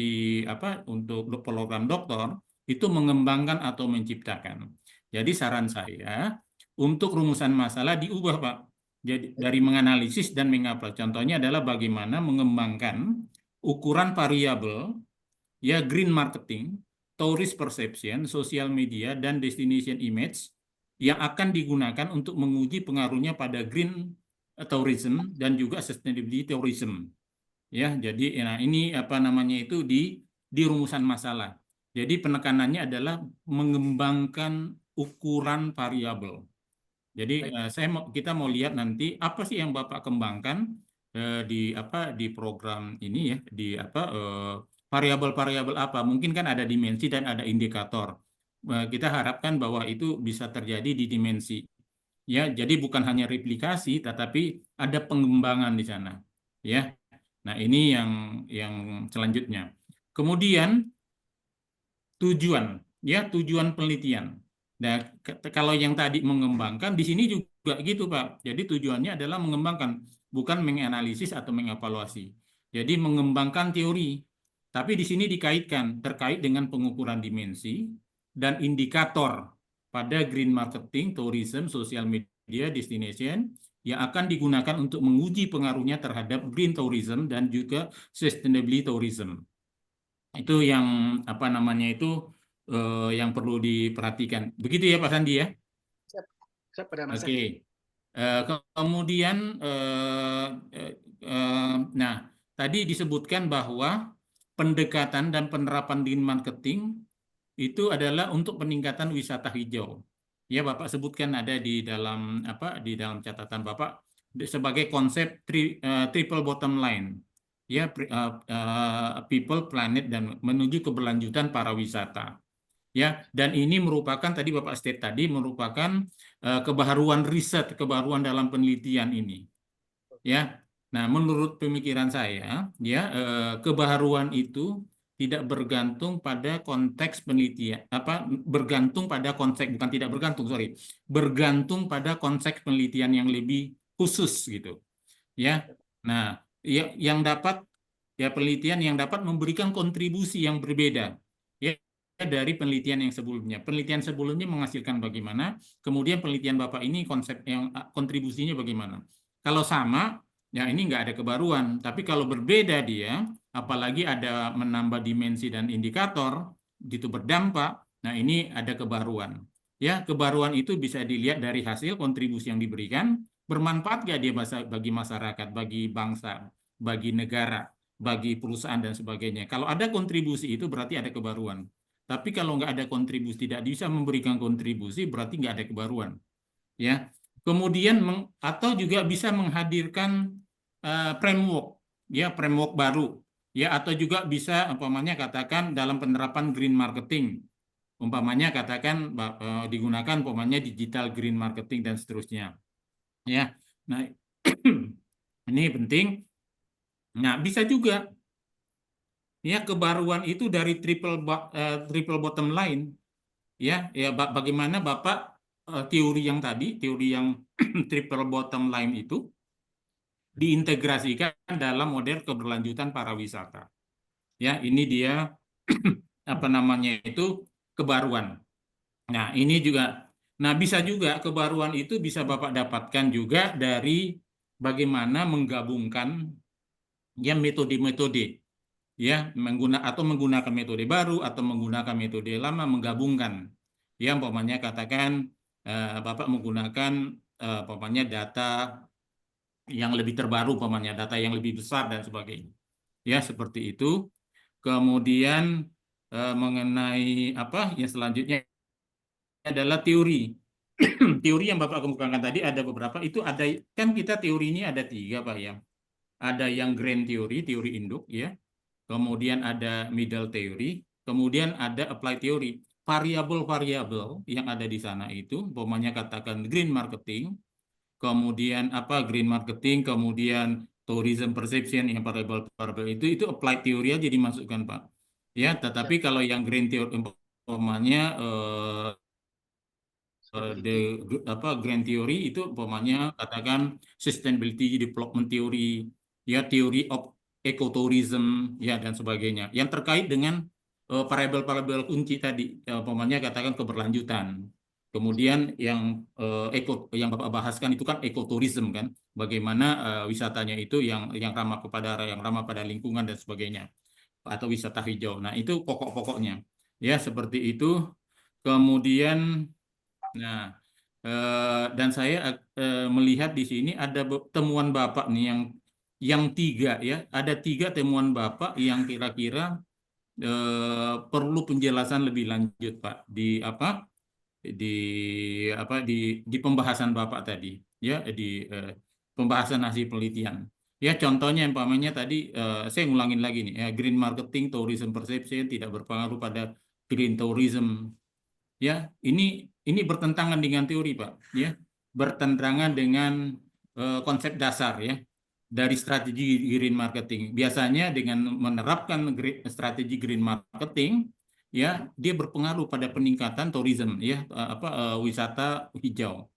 untuk program doktor itu mengembangkan atau menciptakan. Jadi saran saya untuk rumusan masalah diubah Pak. Jadi dari menganalisis dan mengevaluasi. Contohnya adalah bagaimana mengembangkan ukuran variabel ya, green marketing, tourist perception, social media, dan destination image yang akan digunakan untuk menguji pengaruhnya pada green tourism dan juga sustainability tourism. Ya, jadi nah ini apa namanya itu di rumusan masalah. Jadi penekanannya adalah mengembangkan ukuran variabel. Jadi kita mau lihat nanti apa sih yang Bapak kembangkan di program ini ya, di variabel-variabel apa? Mungkin kan ada dimensi dan ada indikator. Kita harapkan bahwa itu bisa terjadi di dimensi. Ya, jadi bukan hanya replikasi tetapi ada pengembangan di sana. Ya. Nah, ini yang selanjutnya. Kemudian tujuan, ya tujuan penelitian. Nah, kalau yang tadi mengembangkan, di sini juga gitu, Pak. Jadi tujuannya adalah mengembangkan, bukan menganalisis atau mengevaluasi. Jadi mengembangkan teori. Tapi di sini dikaitkan terkait dengan pengukuran dimensi dan indikator pada green marketing, tourism, social media, destination yang akan digunakan untuk menguji pengaruhnya terhadap green tourism dan juga sustainability tourism. Itu yang apa namanya itu yang perlu diperhatikan. Begitu ya Pak Sandi ya? Siap, Perdana Oke. Menteri. Kemudian nah tadi disebutkan bahwa pendekatan dan penerapan green marketing itu adalah untuk peningkatan wisata hijau. Ya Bapak sebutkan ada di dalam catatan Bapak sebagai konsep triple bottom line. Ya people, planet dan menuju keberlanjutan pariwisata. Ya, dan ini merupakan tadi Bapak state tadi merupakan kebaharuan riset, kebaharuan dalam penelitian ini. Ya. Nah, menurut pemikiran saya, ya kebaharuan itu tidak bergantung pada konteks penelitian, bergantung pada konteks, bukan tidak bergantung, sorry, bergantung pada konteks penelitian yang lebih khusus gitu. Ya. Nah, yang dapat ya penelitian yang dapat memberikan kontribusi yang berbeda ya dari penelitian yang sebelumnya. Penelitian sebelumnya menghasilkan bagaimana, kemudian penelitian Bapak ini konsep yang kontribusinya bagaimana. Kalau sama, ya ini nggak ada kebaruan. Tapi kalau berbeda dia, apalagi ada menambah dimensi dan indikator, gitu berdampak, nah ini ada kebaruan. Ya, kebaruan itu bisa dilihat dari hasil kontribusi yang diberikan, bermanfaat nggak dia bagi masyarakat, bagi bangsa, bagi negara, bagi perusahaan dan sebagainya. Kalau ada kontribusi itu berarti ada kebaruan. Tapi kalau nggak ada kontribusi, tidak bisa memberikan kontribusi, berarti nggak ada kebaruan. Ya, kemudian atau juga bisa menghadirkan framework, ya framework baru, ya atau juga bisa umpamanya katakan dalam penerapan green marketing, umpamanya katakan digunakan umpamanya digital green marketing dan seterusnya. Ya, nah ini penting. Nah, bisa juga ya kebaruan itu dari triple bottom line. Ya, bagaimana Bapak teori yang tadi, teori yang triple bottom line itu diintegrasikan dalam model keberlanjutan pariwisata. Ya, ini dia apa namanya itu kebaruan. Nah, ini juga bisa juga kebaruan itu bisa Bapak dapatkan juga dari bagaimana menggabungkan ya metode-metode ya menggunakan metode baru atau menggunakan metode lama menggabungkan ya umpamanya katakan Bapak menggunakan umpamanya data yang lebih terbaru umpamanya data yang lebih besar dan sebagainya ya seperti itu. Kemudian mengenai apa yang selanjutnya adalah teori. Teori yang Bapak kemukakan tadi ada beberapa, itu ada kan kita teori ini ada 3 Pak ya. Ada yang grand theory, teori induk ya. Kemudian ada middle theory, kemudian ada applied theory. Variabel-variabel yang ada di sana itu, umpamanya katakan green marketing, kemudian green marketing, kemudian tourism perception yang variabel-variabel itu applied theory aja dimasukkan Pak. Ya, tetapi kalau yang green theory umpamanya grand theory itu umpamanya katakan sustainability development theory, ya theory of ecotourism ya dan sebagainya yang terkait dengan variabel-variabel kunci tadi umpamanya katakan keberlanjutan. Kemudian yang yang Bapak bahaskan itu kan ekotourism kan, bagaimana wisatanya itu yang ramah pada lingkungan dan sebagainya atau wisata hijau. Nah, itu pokok-pokoknya. Ya, seperti itu. Kemudian nah, dan saya melihat di sini ada temuan Bapak nih yang 3 ya, ada 3 temuan Bapak yang kira-kira perlu penjelasan lebih lanjut Pak di pembahasan Bapak tadi ya di pembahasan hasil penelitian. Ya contohnya umpamanya tadi saya ngulangin lagi nih ya, green marketing tourism perception tidak berpengaruh pada green tourism. Ya, ini bertentangan dengan teori, Pak. Ya, bertentangan dengan konsep dasar ya. dari strategi green marketing. Biasanya dengan menerapkan strategi green marketing, ya dia berpengaruh pada peningkatan tourism, ya wisata hijau,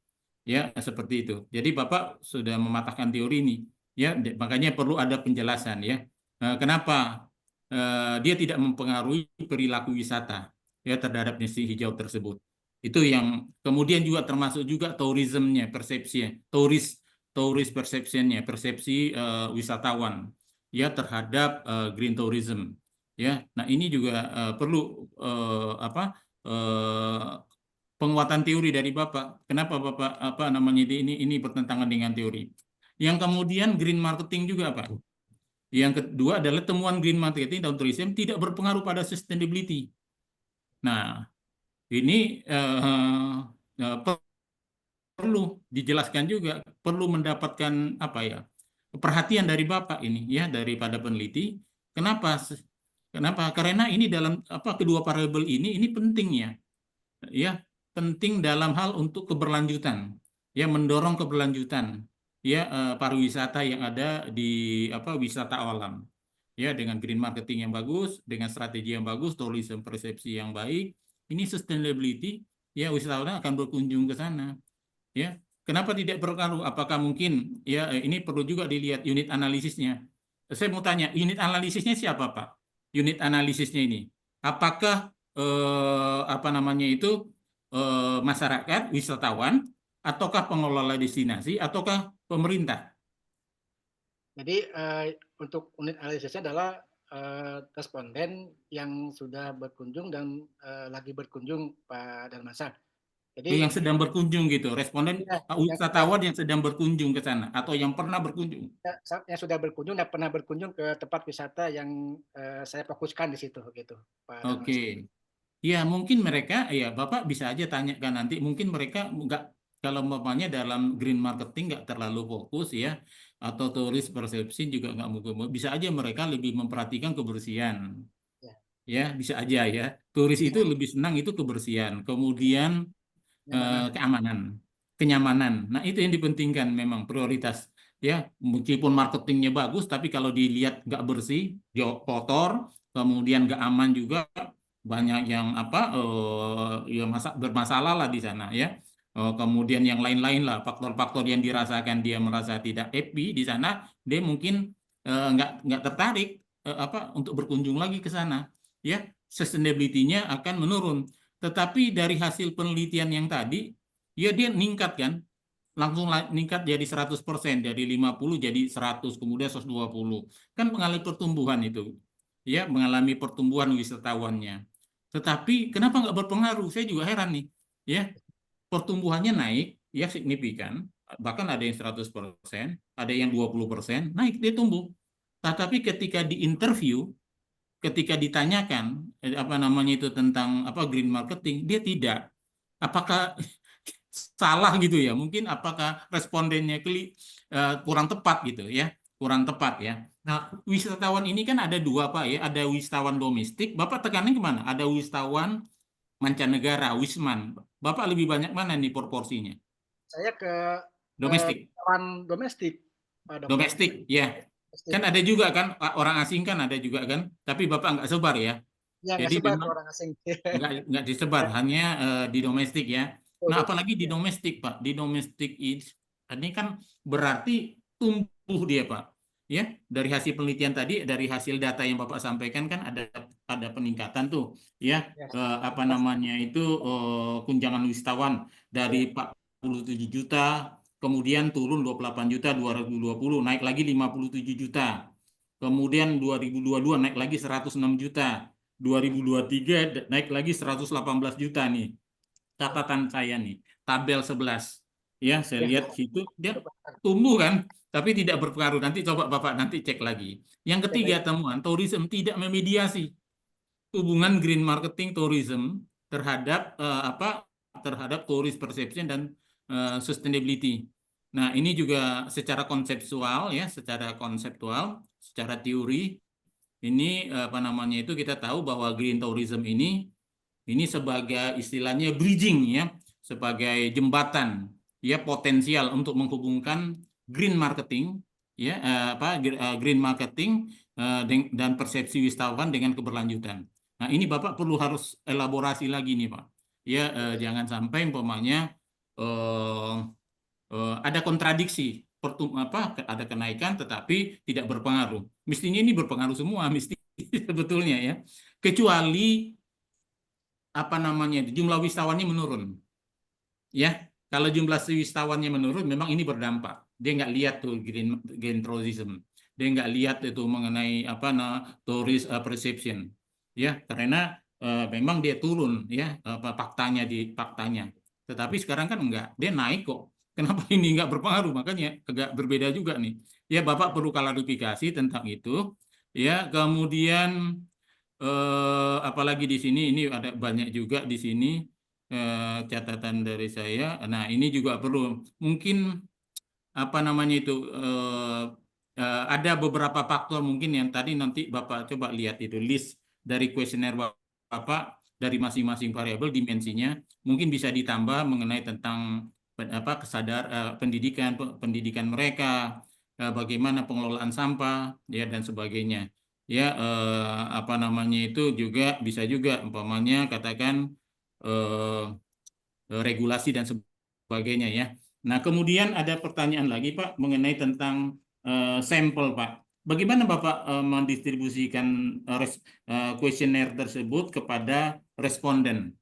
ya seperti itu. Jadi Bapak sudah mematahkan teori ini, ya makanya perlu ada penjelasan, ya kenapa dia tidak mempengaruhi perilaku wisata, ya terhadap destinasi hijau tersebut. Itu yang kemudian juga termasuk juga tourismnya, persepsinya, tourist perception-nya, persepsi wisatawan, ya terhadap green tourism, ya. Nah ini juga perlu penguatan teori dari Bapak. Kenapa Bapak ini bertentangan dengan teori? Yang kemudian green marketing juga Pak. Yang kedua adalah temuan green marketing dan tourism tidak berpengaruh pada sustainability. Nah ini perlu dijelaskan juga, perlu mendapatkan perhatian dari Bapak ini, ya, daripada peneliti. Kenapa? Karena ini dalam kedua variabel ini pentingnya, ya, penting dalam hal untuk keberlanjutan, ya, mendorong keberlanjutan, ya, pariwisata yang ada di wisata alam, ya, dengan green marketing yang bagus, dengan strategi yang bagus, tourism persepsi yang baik, ini sustainability, ya, wisatawan akan berkunjung ke sana. Ya, kenapa tidak berpengaruh? Apakah mungkin, ya, ini perlu juga dilihat unit analisisnya. Saya mau tanya, unit analisisnya siapa Pak? Unit analisisnya ini, apakah masyarakat, wisatawan, ataukah pengelola destinasi, ataukah pemerintah? Jadi untuk unit analisisnya adalah responden yang sudah berkunjung dan lagi berkunjung Pak Darmansyah. Jadi Yang sedang berkunjung gitu, responden wisatawan yang sedang berkunjung ke sana atau yang pernah berkunjung. Yang sudah berkunjung dan pernah berkunjung ke tempat wisata yang saya fokuskan di situ gitu, Pak Darmansyah. Oke. Ya mungkin mereka, ya Bapak bisa aja tanyakan nanti, mungkin mereka nggak, kalau umpamanya dalam green marketing nggak terlalu fokus, ya, atau turis persepsi juga nggak mungkin, bisa aja mereka lebih memperhatikan kebersihan, ya bisa aja, ya, turis itu lebih senang itu kebersihan, kemudian keamanan, kenyamanan. Nah itu yang dipentingkan memang prioritas, ya, meskipun marketingnya bagus tapi kalau dilihat nggak bersih, kotor, kemudian nggak aman juga, banyak yang bermasalah lah di sana, ya. Kemudian yang lain-lain lah, faktor-faktor yang dirasakan dia merasa tidak happy di sana, dia mungkin nggak tertarik untuk berkunjung lagi ke sana, ya, sustainability-nya akan menurun. Tetapi dari hasil penelitian yang tadi, ya dia meningkat kan, langsung meningkat jadi 100%, dari 50 jadi 100, kemudian 120. Kan mengalami pertumbuhan itu, ya, mengalami pertumbuhan wisatawannya. Tetapi kenapa nggak berpengaruh? Saya juga heran nih, ya, pertumbuhannya naik, ya, signifikan, bahkan ada yang 100%, ada yang 20%, naik, dia tumbuh. Tapi ketika diinterview, ketika ditanyakan tentang green marketing, dia tidak. Apakah salah gitu ya? Mungkin apakah respondennya kurang tepat gitu ya? Kurang tepat ya. Nah, wisatawan ini kan ada dua Pak ya, ada wisatawan domestik. Bapak tekannya kemana? Ada wisatawan mancanegara, wisman. Bapak lebih banyak mana nih proporsinya? Saya ke domestik. Domestik, Pak Dokter. Domestik, ya. Kan ada juga kan, orang asing kan ada juga kan, tapi Bapak nggak sebar ya. Ya, Jadi sebar memang orang asing. nggak disebar, hanya di domestik ya. Nah, apalagi di domestik Pak, di domestik ini kan berarti tumbuh dia Pak. Ya, dari hasil penelitian tadi, dari hasil data yang Bapak sampaikan kan ada peningkatan tuh, ya, kunjungan wisatawan dari 47 juta, kemudian turun 28 juta 2020, naik lagi 57 juta. Kemudian 2022 naik lagi 106 juta. 2023 naik lagi 118 juta nih. Catatan saya nih, tabel 11. Ya, saya lihat situ dia tumbuh kan, tapi tidak berpengaruh. Nanti coba Bapak nanti cek lagi. Yang ketiga, temuan tourism tidak memediasi hubungan green marketing tourism terhadap terhadap tourist perception dan sustainability. Nah, ini juga secara konseptual ya, secara teori ini kita tahu bahwa green tourism ini sebagai istilahnya bridging ya, sebagai jembatan ya, potensial untuk menghubungkan green marketing ya green marketing dan persepsi wisatawan dengan keberlanjutan. Nah, ini Bapak perlu harus elaborasi lagi nih, Pak. Ya, jangan sampai umpamanya ada kontradiksi, ada kenaikan tetapi tidak berpengaruh. Mestinya ini berpengaruh semua, mesti sebetulnya ya. Kecuali jumlah wisatawannya menurun. Ya, kalau jumlah wisatawan menurun, memang ini berdampak. Dia nggak lihat tuh green tourism, dia nggak lihat itu mengenai tourist perception, ya, karena memang dia turun, ya, faktanya. Tetapi sekarang kan enggak, dia naik kok. Kenapa ini nggak berpengaruh? Makanya agak berbeda juga nih. Ya, Bapak perlu klarifikasi tentang itu. Ya, kemudian apalagi di sini ini ada banyak juga di sini. Catatan dari saya. Nah, ini juga perlu mungkin ada beberapa faktor mungkin yang tadi nanti Bapak coba lihat itu list dari kuesioner Bapak dari masing-masing variabel dimensinya mungkin bisa ditambah mengenai tentang pendidikan mereka, bagaimana pengelolaan sampah ya dan sebagainya. Ya, itu juga bisa juga umpamanya katakan regulasi dan sebagainya ya. Nah, kemudian ada pertanyaan lagi Pak mengenai tentang sampel Pak. Bagaimana Bapak mendistribusikan kuesioner tersebut kepada responden?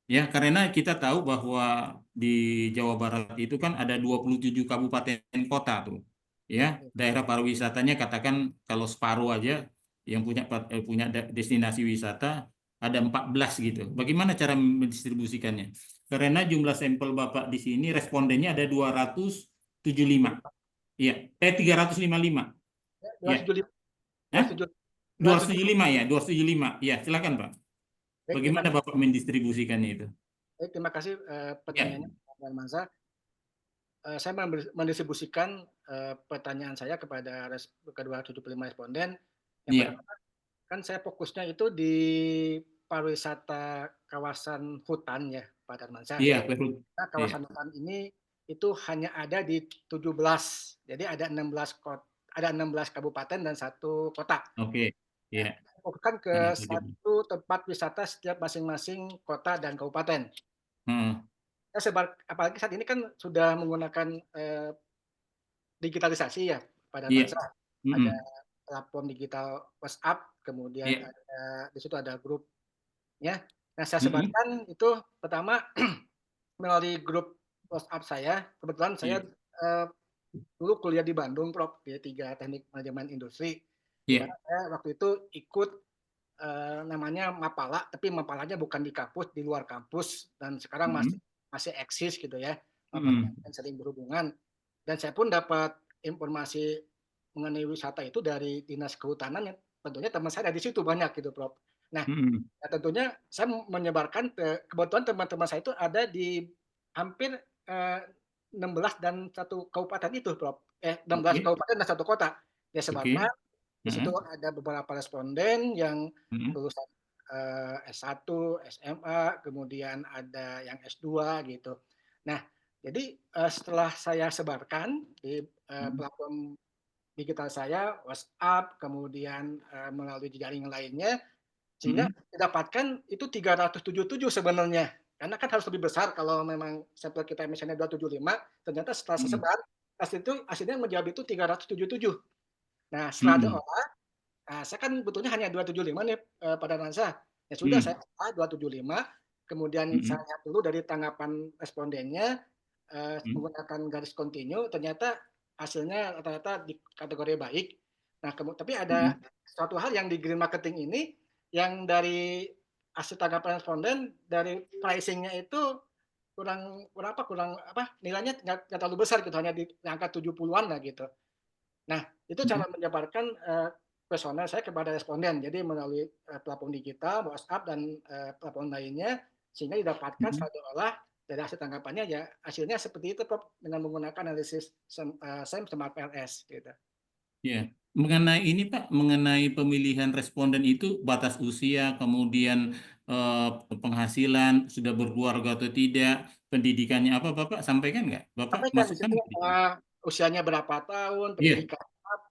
Ya, karena kita tahu bahwa di Jawa Barat itu kan ada 27 kabupaten kota tuh. Ya, daerah pariwisatanya katakan kalau separuh aja yang punya destinasi wisata ada 14 gitu. Bagaimana cara mendistribusikannya? Karena jumlah sampel Bapak di sini respondennya ada 275. Iya, 355. Ya. 275 ya, 275. Ya, silakan Pak. Bagaimana Bapak mendistribusikannya itu? Baik, terima kasih pertanyaannya Pak Darmansyah. Saya mendistribusikan pertanyaan saya kepada kedua 75 responden. Yang pertama, kan saya fokusnya itu di pariwisata kawasan hutan ya, Pak Darmansyah. Iya, nah, kawasan hutan ini itu hanya ada di 17. Jadi ada 16 kabupaten dan 1 kota. Oke. Iya. Fokuskan ke satu tempat wisata setiap masing-masing kota dan kabupaten. Apalagi saat ini kan sudah menggunakan digitalisasi ya, Pak Darmansyah. Ada platform digital WhatsApp, kemudian di situ ada grup. Ya, nah saya sebarkan itu pertama melalui grup WhatsApp saya. Kebetulan saya dulu kuliah di Bandung, Prof, di 3 Teknik Manajemen Industri. Dimana saya waktu itu ikut namanya Mapala, tapi Mapalanya bukan di kampus, di luar kampus, dan sekarang masih eksis gitu ya, dan sering berhubungan. Dan saya pun dapat informasi mengenai wisata itu dari Dinas Kehutanan, yang tentunya teman saya di situ banyak gitu, Prof. Nah, tentunya saya menyebarkan kebetulan teman-teman saya itu ada di hampir 16 dan 1 kabupaten itu, Prof. 16 kabupaten dan 1 kota. Ya sebarkan. Di situ ada beberapa responden yang lulusan S1, SMA, kemudian ada yang S2 gitu. Nah, jadi setelah saya sebarkan di platform digital saya, WhatsApp, kemudian melalui jaringan lainnya, sehingga didapatkan itu 377 sebenarnya. Karena kan harus lebih besar kalau memang sampel kita misalnya 275, ternyata setelah saya sebar, hasilnya menjawab itu 377. Nah, setelah diolah, saya kan betulnya hanya 275 nih pada Darmansyah. Ya sudah, saya olah 275, kemudian saya lihat dulu dari tanggapan respondennya, menggunakan garis kontinu, ternyata hasilnya rata-rata di kategori baik. Nah, tapi ada suatu hal yang di green marketing ini, yang dari hasil tanggapan responden, dari pricing-nya itu kurang nilainya nggak terlalu besar gitu, hanya di angka 70-an lah gitu. Nah, itu cara menjabarkan kuesioner saya kepada responden. Jadi melalui platform digital, WhatsApp, dan platform lainnya, sehingga didapatkan seolah-olah dari hasil tanggapannya ya hasilnya seperti itu, Prof, dengan menggunakan analisis SEM Smart PLS gitu. Ya, mengenai ini Pak, mengenai pemilihan responden itu batas usia, kemudian penghasilan, sudah berkeluarga atau tidak, pendidikannya apa Bapak sampaikan nggak? Bapak masukkan usianya berapa tahun, pendidikan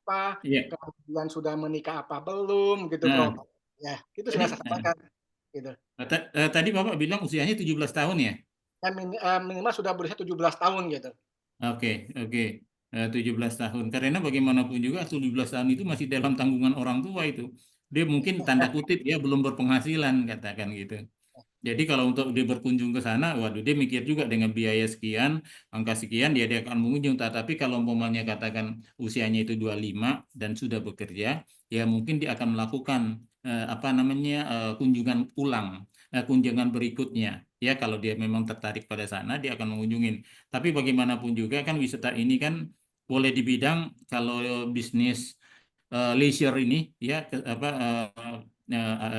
apa, Iya. kemudian sudah menikah apa belum gitu, Nah, Prof. Ya, itu tadi sudah saya sampaikan gitu. tadi Bapak bilang usianya 17 tahun ya? Dan minimal sudah berusia 17 tahun gitu. Oke, oke. 17 tahun. Karena bagaimanapun juga 17 tahun itu masih dalam tanggungan orang tua itu. Dia mungkin tanda kutip ya belum berpenghasilan katakan gitu. Jadi kalau untuk dia berkunjung ke sana, waduh dia mikir juga dengan biaya sekian, angka sekian dia akan mengunjung. Tetapi kalau umpamanya katakan usianya itu 25 dan sudah bekerja, ya mungkin dia akan melakukan apa namanya kunjungan ulang, kunjungan berikutnya. Ya kalau dia memang tertarik pada sana, dia akan mengunjungin. Tapi bagaimanapun juga kan wisata ini kan boleh dibidang kalau bisnis leisure ini ya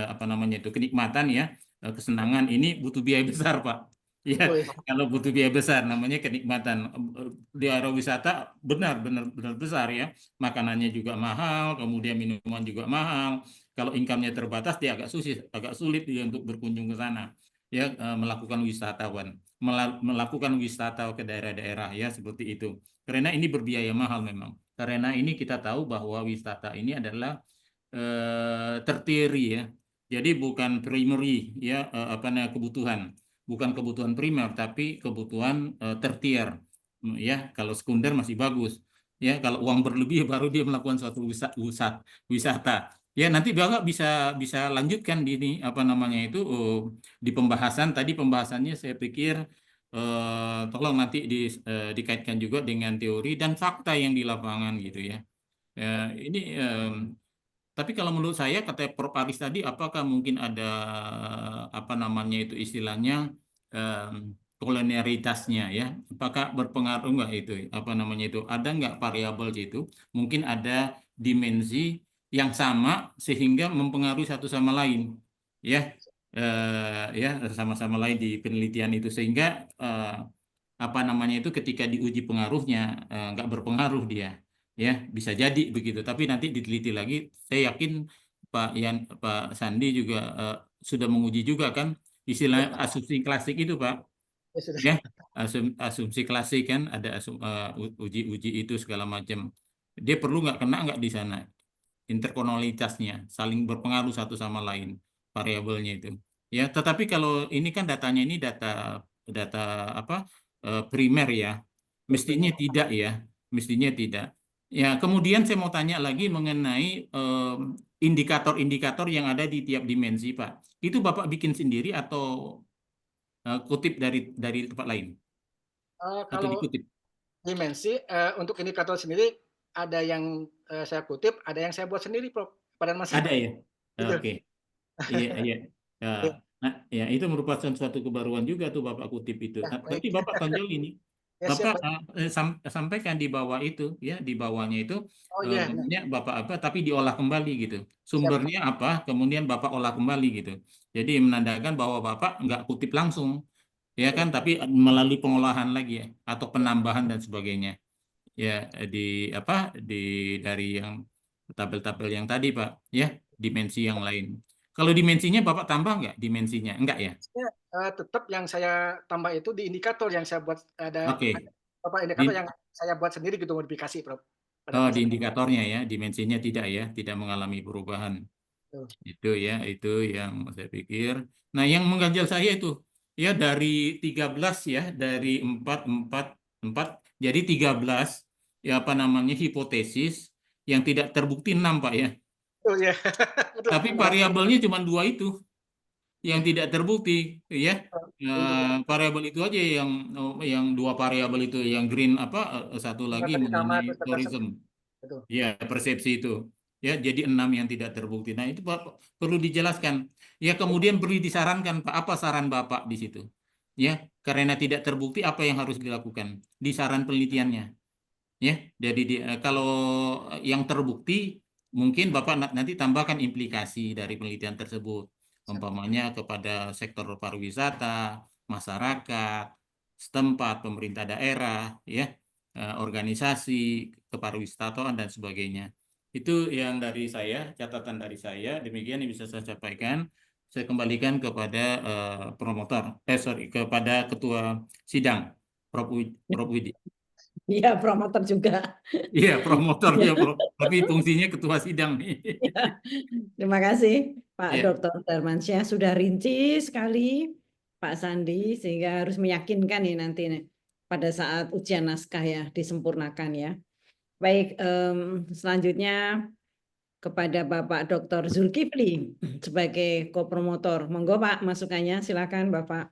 apa namanya itu kenikmatan ya kesenangan ini butuh biaya besar Pak. Ya Betul, ya. kalau butuh biaya besar namanya kenikmatan di area wisata benar besar ya, makanannya juga mahal, kemudian minuman juga mahal. Kalau income-nya terbatas dia agak sulit dia untuk berkunjung ke sana ya, melakukan melakukan wisata ke daerah-daerah ya seperti itu. Karena ini berbiaya mahal memang. Karena ini kita tahu bahwa wisata ini adalah tertiary ya. Jadi bukan primary ya apa namanya kebutuhan, bukan kebutuhan primer tapi kebutuhan tertier. Ya, kalau sekunder masih bagus. Ya, kalau uang berlebih baru dia melakukan suatu wisata. Ya, nanti Bapak bisa bisa lanjutkan di ini apa namanya itu di pembahasan tadi pembahasannya saya pikir tolong nanti dikaitkan juga dengan teori dan fakta yang di lapangan gitu ya. Ini tapi kalau menurut saya kata Prof. Aris tadi, apakah mungkin ada apa namanya itu istilahnya kolonialitasnya ya? Apakah berpengaruh nggak itu? Apa namanya itu? Ada nggak variabel itu? Mungkin ada dimensi yang sama sehingga mempengaruhi satu sama lain, ya, ya sama-sama lain di penelitian itu sehingga apa namanya itu ketika diuji pengaruhnya nggak berpengaruh dia ya bisa jadi begitu tapi nanti diteliti lagi saya yakin Pak Sandi juga sudah menguji juga kan istilah asumsi klasik itu Pak Ya, sudah. ya asumsi klasik kan ada uji-uji itu segala macam dia perlu nggak kena nggak di sana interkonektivitasnya saling berpengaruh satu sama lain variabelnya itu ya tetapi kalau ini kan datanya ini data data apa primer ya mestinya tidak ya mestinya tidak ya kemudian saya mau tanya lagi mengenai indikator-indikator yang ada di tiap dimensi Pak itu Bapak bikin sendiri atau kutip dari tempat lain atau Kalau dikutip dimensi untuk indikator sendiri ada yang saya kutip, ada yang saya buat sendiri, Prof. Pada masing ada ya gitu. oke iya iya ya. Ya, Nah, ya itu merupakan suatu kebaruan juga tuh Bapak kutip itu. ya, Nah, baik. nanti Bapak tonjol ini. Ya, Bapak siap, Pak. sampaikan di bawah itu ya, di bawahnya itu Oh iya, namanya Bapak apa tapi diolah kembali gitu. siap, Pak. Sumbernya apa, kemudian Bapak olah kembali gitu. Jadi menandakan bahwa Bapak nggak kutip langsung ya kan, tapi melalui pengolahan lagi ya atau penambahan dan sebagainya. Ya di apa di dari yang tabel-tabel yang tadi Pak ya, dimensi yang lain. Kalau dimensinya Bapak tambah nggak dimensinya? Enggak ya? Tetap yang saya tambah itu di indikator yang saya buat ada Oke. beberapa indikator yang saya buat sendiri gitu modifikasi, Prof. Pada Oh, di masing-masing. indikatornya ya, dimensinya tidak ya, tidak mengalami perubahan. Tuh. Itu ya, itu yang saya pikir. Nah, yang mengganjal saya itu ya dari 13 ya, dari 4 jadi 13 ya apa namanya hipotesis yang tidak terbukti 6 Pak ya. Oh ya, betul. Tapi variabelnya cuma 2 itu yang tidak terbukti ya. Variabel itu aja yang 2 variabel itu yang green apa satu lagi Tadi sama mengenai terus tourism. betul. Ya, persepsi itu. Ya, jadi 6 yang tidak terbukti. Nah, itu Pak perlu dijelaskan. Ya, kemudian beri disarankan Pak, apa saran Bapak di situ? Ya, karena tidak terbukti apa yang harus dilakukan di saran penelitiannya. Ya, jadi kalau yang terbukti mungkin Bapak nanti tambahkan implikasi dari penelitian tersebut. Umpamanya kepada sektor pariwisata, masyarakat, setempat, pemerintah daerah, ya, organisasi, kepariwisataan dan sebagainya. Itu yang dari saya, catatan dari saya. Demikian yang bisa saya sampaikan. Saya kembalikan kepada promotor, kepada ketua sidang, Prof. Widi. Iya, promotor juga. Iya, promotor Iya. ya, tapi fungsinya ketua sidang nih. Ya. Terima kasih Pak Ya, Dr. Darmansyah, sudah rinci sekali Pak Sandi sehingga harus meyakinkan nih nanti nih, pada saat ujian naskah ya disempurnakan ya. Baik, selanjutnya kepada Bapak Dr. Zulkifli sebagai kopromotor. Monggo Pak masukannya, silakan Bapak.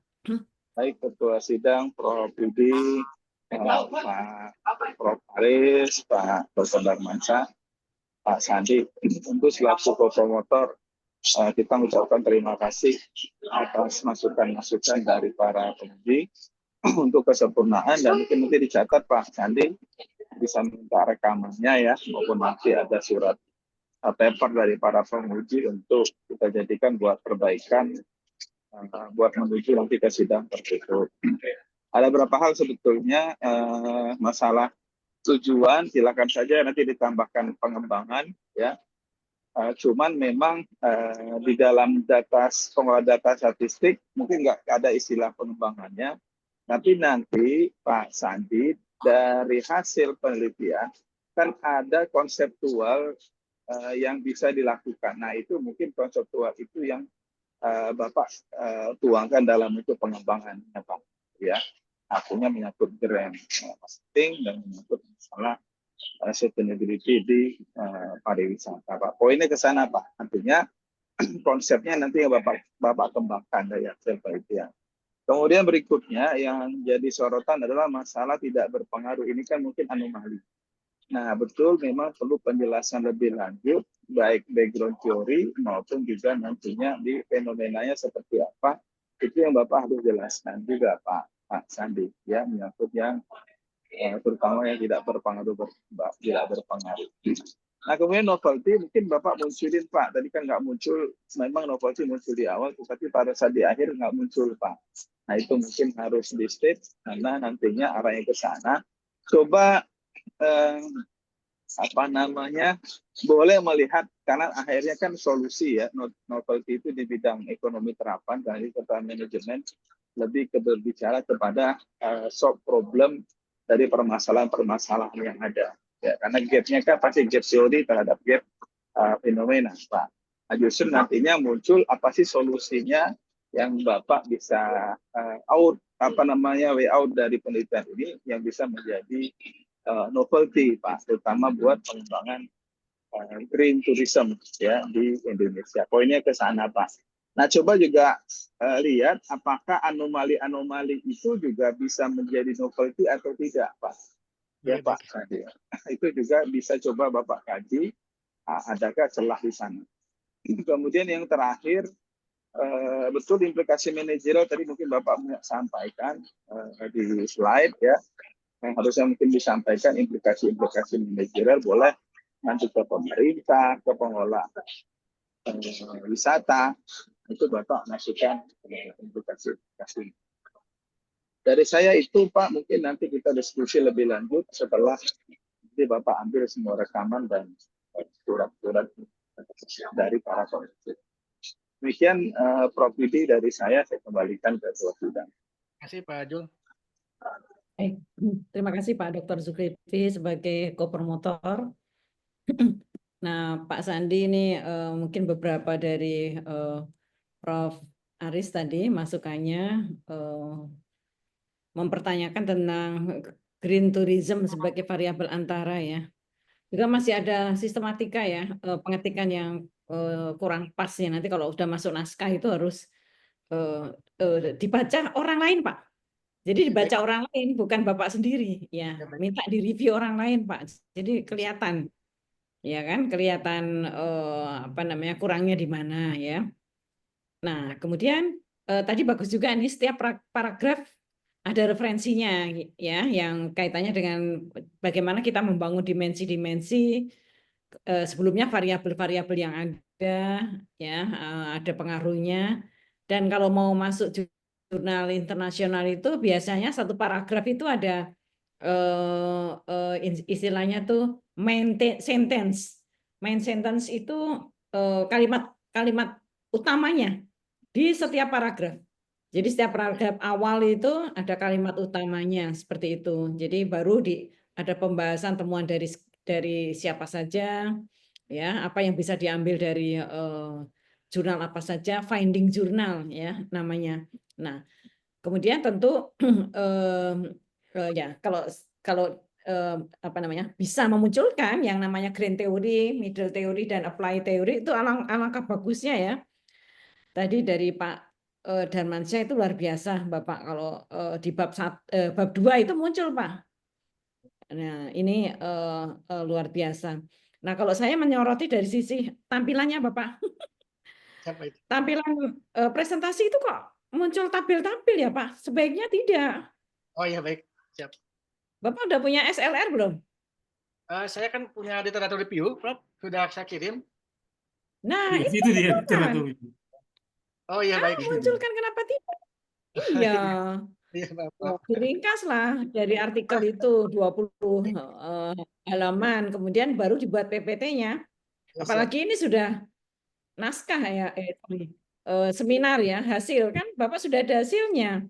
Baik, Ketua Sidang, Prof. Budi, Pak Prof. Aris, Pak Dr. Darmansyah, Pak Sandi, tentu selaku kopromotor kita mengucapkan terima kasih atas masukan-masukan dari para penguji untuk kesempurnaan, dan mungkin nanti dicatat Pak Sandi bisa minta rekamannya ya, maupun nanti ada surat paper dari para penguji untuk kita jadikan buat perbaikan buat menuju nanti ke sidang tertutup. Ada beberapa hal sebetulnya masalah tujuan silakan saja nanti ditambahkan pengembangan ya. Cuman memang di dalam pengelola data statistik mungkin nggak ada istilah pengembangannya, tapi nanti Pak Sandi dari hasil penelitian kan ada konseptual yang bisa dilakukan. Nah itu mungkin konseptual itu yang Bapak tuangkan dalam itu pengembangannya Pak. Ya, artinya menyangkut grant marketing dan menyangkut masalah sustainability di pariwisata Pak. Poinnya ke sana Pak. Artinya konsepnya nanti yang Bapak kembangkan dari hasil penelitian. Kemudian berikutnya yang jadi sorotan adalah masalah tidak berpengaruh. Ini kan mungkin anomali. Nah, betul memang perlu penjelasan lebih lanjut, baik background teori maupun juga nantinya di fenomenanya seperti apa. Itu yang Bapak harus jelaskan juga Pak Sandi, ya, menyangkut yang terutama yang tidak berpengaruh. Nah, kemudian novelty mungkin Bapak munculin Pak. Tadi kan nggak muncul, memang novelty muncul di awal, tetapi pada saat di akhir nggak muncul Pak. Nah, itu mungkin harus di state karena nantinya arahnya ke sana. Coba boleh melihat karena akhirnya kan solusi ya novelty itu di bidang ekonomi terapan dari serta manajemen lebih berbicara kepada solve problem dari permasalahan-permasalahan yang ada ya, karena gap-nya kan pasti gap teori terhadap gap fenomena Pak. Nah, justru nantinya muncul apa sih solusinya yang Bapak bisa way out dari penelitian ini yang bisa menjadi novelty Pak, terutama buat pengembangan green tourism ya di Indonesia. Poinnya ke sana Pak. Nah, coba juga lihat apakah anomali-anomali itu juga bisa menjadi novelty atau tidak Pak. Ya Pak. Itu juga bisa coba Bapak kaji, adakah celah di sana. Kemudian yang terakhir, betul implikasi manajerial tadi mungkin Bapak sampaikan di slide ya. Yang harusnya mungkin disampaikan implikasi manajerial boleh nanti ke pemerintah, ke pengelola wisata, itu Bapak masukkan implikasi. Dari saya itu Pak, mungkin nanti kita diskusi lebih lanjut setelah nanti Bapak ambil semua rekaman dan surat-surat dari para peneliti. Demikian Prof. Budi dari saya kembalikan ke ketua sidang. Terima kasih Pak Jul. Terima kasih Pak Dr. Zulkifli sebagai kopromotor. Nah, Pak Sandi ini mungkin beberapa dari Prof. Aris tadi masukannya mempertanyakan tentang green tourism sebagai variabel antara ya. Juga masih ada sistematika ya, pengetikan yang kurang pas ya. Nanti kalau sudah masuk naskah itu harus dibaca orang lain Pak. Jadi dibaca orang lain, bukan Bapak sendiri, ya. Minta direview orang lain, Pak. Jadi kelihatan, ya kan? Kelihatan kurangnya di mana, ya. Nah, kemudian tadi bagus juga nih setiap paragraf ada referensinya, ya, yang kaitannya dengan bagaimana kita membangun dimensi-dimensi sebelumnya variabel-variabel yang ada, ya, ada pengaruhnya. Dan kalau mau masuk jurnal internasional itu biasanya satu paragraf itu ada istilahnya tuh main sentence. Main sentence itu kalimat utamanya di setiap paragraf. Jadi setiap paragraf awal itu ada kalimat utamanya seperti itu. Jadi baru ada pembahasan temuan dari siapa saja, ya, apa yang bisa diambil dari jurnal apa saja, finding jurnal ya namanya. Nah, kemudian tentu ya kalau apa namanya bisa memunculkan yang namanya grand theory, middle theory dan apply theory itu alangkah bagusnya ya. Tadi dari Pak Darmansyah itu luar biasa Bapak kalau di bab 2 itu muncul Pak. Nah, ini luar biasa. Nah, kalau saya menyoroti dari sisi tampilannya Bapak. Siapa itu? Tampilan presentasi itu kok muncul tabel-tabel ya Pak? Sebaiknya tidak. Oh ya baik, siap. Bapak udah punya SLR belum? Saya kan punya literatur review, Prof. Sudah saya kirim. Nah, Di itu situ dia kan. Oh iya baik. Munculkan kenapa tidak? Iya. Iya, Bapak. Diringkas lah dari artikel itu 20 halaman, kemudian baru dibuat PPT-nya. Ya, siap. Apalagi ini sudah naskah ya, seminar ya, hasil kan Bapak sudah ada hasilnya.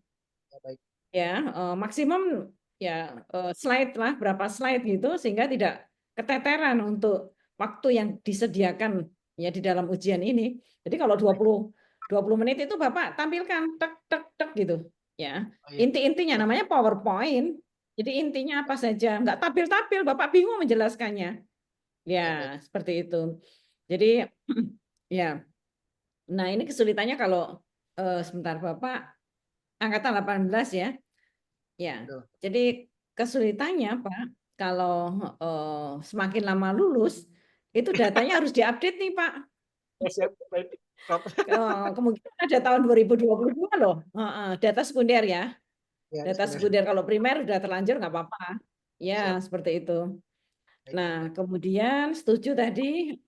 Ya, baik. Ya, maksimum ya slide lah, berapa slide gitu sehingga tidak keteteran untuk waktu yang disediakan ya di dalam ujian ini. Jadi kalau 20 menit itu Bapak tampilkan tek tek tek gitu ya. Oh, iya. Inti-intinya namanya PowerPoint. Jadi intinya apa saja, nggak tampil-tampil, Bapak bingung menjelaskannya. Ya, seperti itu. Jadi ya. Nah, ini kesulitannya kalau sebentar Bapak angkatan 18 ya. Ya. Betul. Jadi kesulitannya Pak, kalau semakin lama lulus itu datanya harus diupdate nih Pak. Ya, siap, baik. Prof. Kemungkinan ada tahun 2022 loh. Data sekunder ya. Ya, Data sekunder kalau primer udah terlanjur nggak apa-apa. Ya, seperti itu. Baik. Nah, kemudian setuju tadi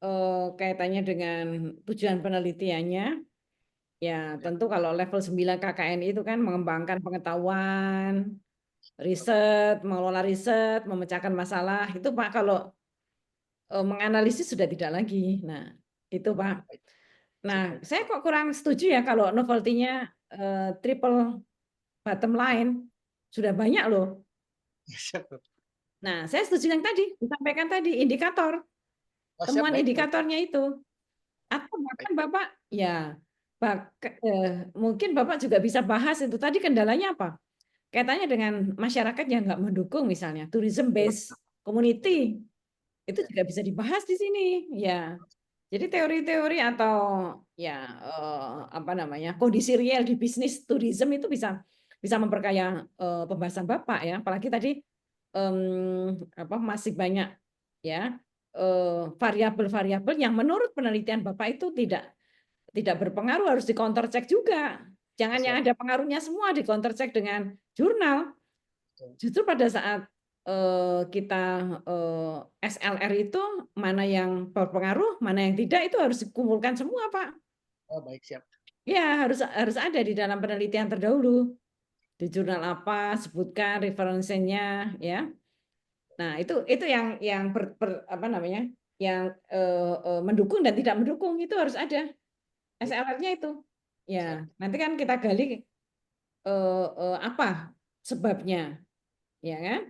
kaitannya dengan tujuan penelitiannya. Ya, tentu kalau level 9 KKN itu kan mengembangkan pengetahuan, riset, mengelola riset, memecahkan masalah. Itu Pak kalau menganalisis sudah tidak lagi. Nah, itu Pak. Nah, saya kok kurang setuju ya kalau novelty-nya triple bottom line. Sudah banyak loh. Siap, Prof. Nah, saya setuju yang tadi, disampaikan tadi, indikator. Oh, siap, Temuan baik, indikatornya itu. Atau bahkan Bapak, ya, mungkin Bapak juga bisa bahas itu. Tadi kendalanya apa? Kaitannya dengan masyarakat yang nggak mendukung misalnya, tourism based community. Itu juga bisa dibahas di sini. Ya, jadi teori-teori atau ya apa namanya kondisi real di bisnis tourism itu bisa memperkaya pembahasan Bapak ya. Apalagi tadi masih banyak ya variabel-variabel yang menurut penelitian Bapak itu tidak berpengaruh, harus di counter check juga. Jangan yang ada pengaruhnya semua di counter check dengan jurnal. Justru pada saat kita SLR itu mana yang berpengaruh, mana yang tidak itu harus dikumpulkan semua, Pak. Oh, baik, siap. Ya, harus ada di dalam penelitian terdahulu. Di jurnal apa, sebutkan referensinya, ya. Nah, itu yang apa namanya? Yang mendukung dan tidak mendukung itu harus ada. SLR-nya itu. Ya, nanti kan kita gali apa sebabnya. Ya kan?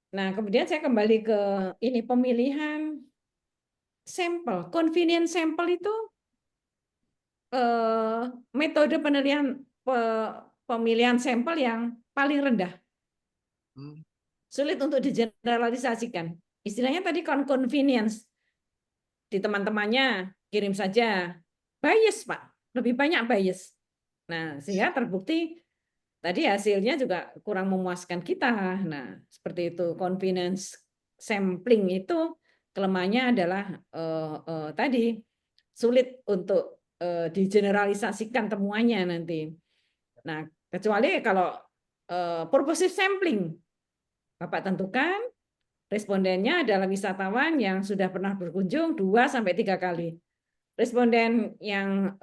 Nah, kemudian saya kembali ke ini pemilihan sampel. Convenience sampel itu metode pemilihan sampel yang paling rendah. Sulit untuk digeneralisasikan. Istilahnya tadi convenience. Di teman-temannya kirim saja. Bias, Pak. Lebih banyak bias. Nah, sehingga terbukti tadi hasilnya juga kurang memuaskan kita. Nah, seperti itu. Confidence sampling itu kelemahannya adalah tadi sulit untuk digeneralisasikan temuannya nanti. Nah, kecuali kalau purposive sampling, Bapak tentukan respondennya adalah wisatawan yang sudah pernah berkunjung 2-3 kali. Responden yang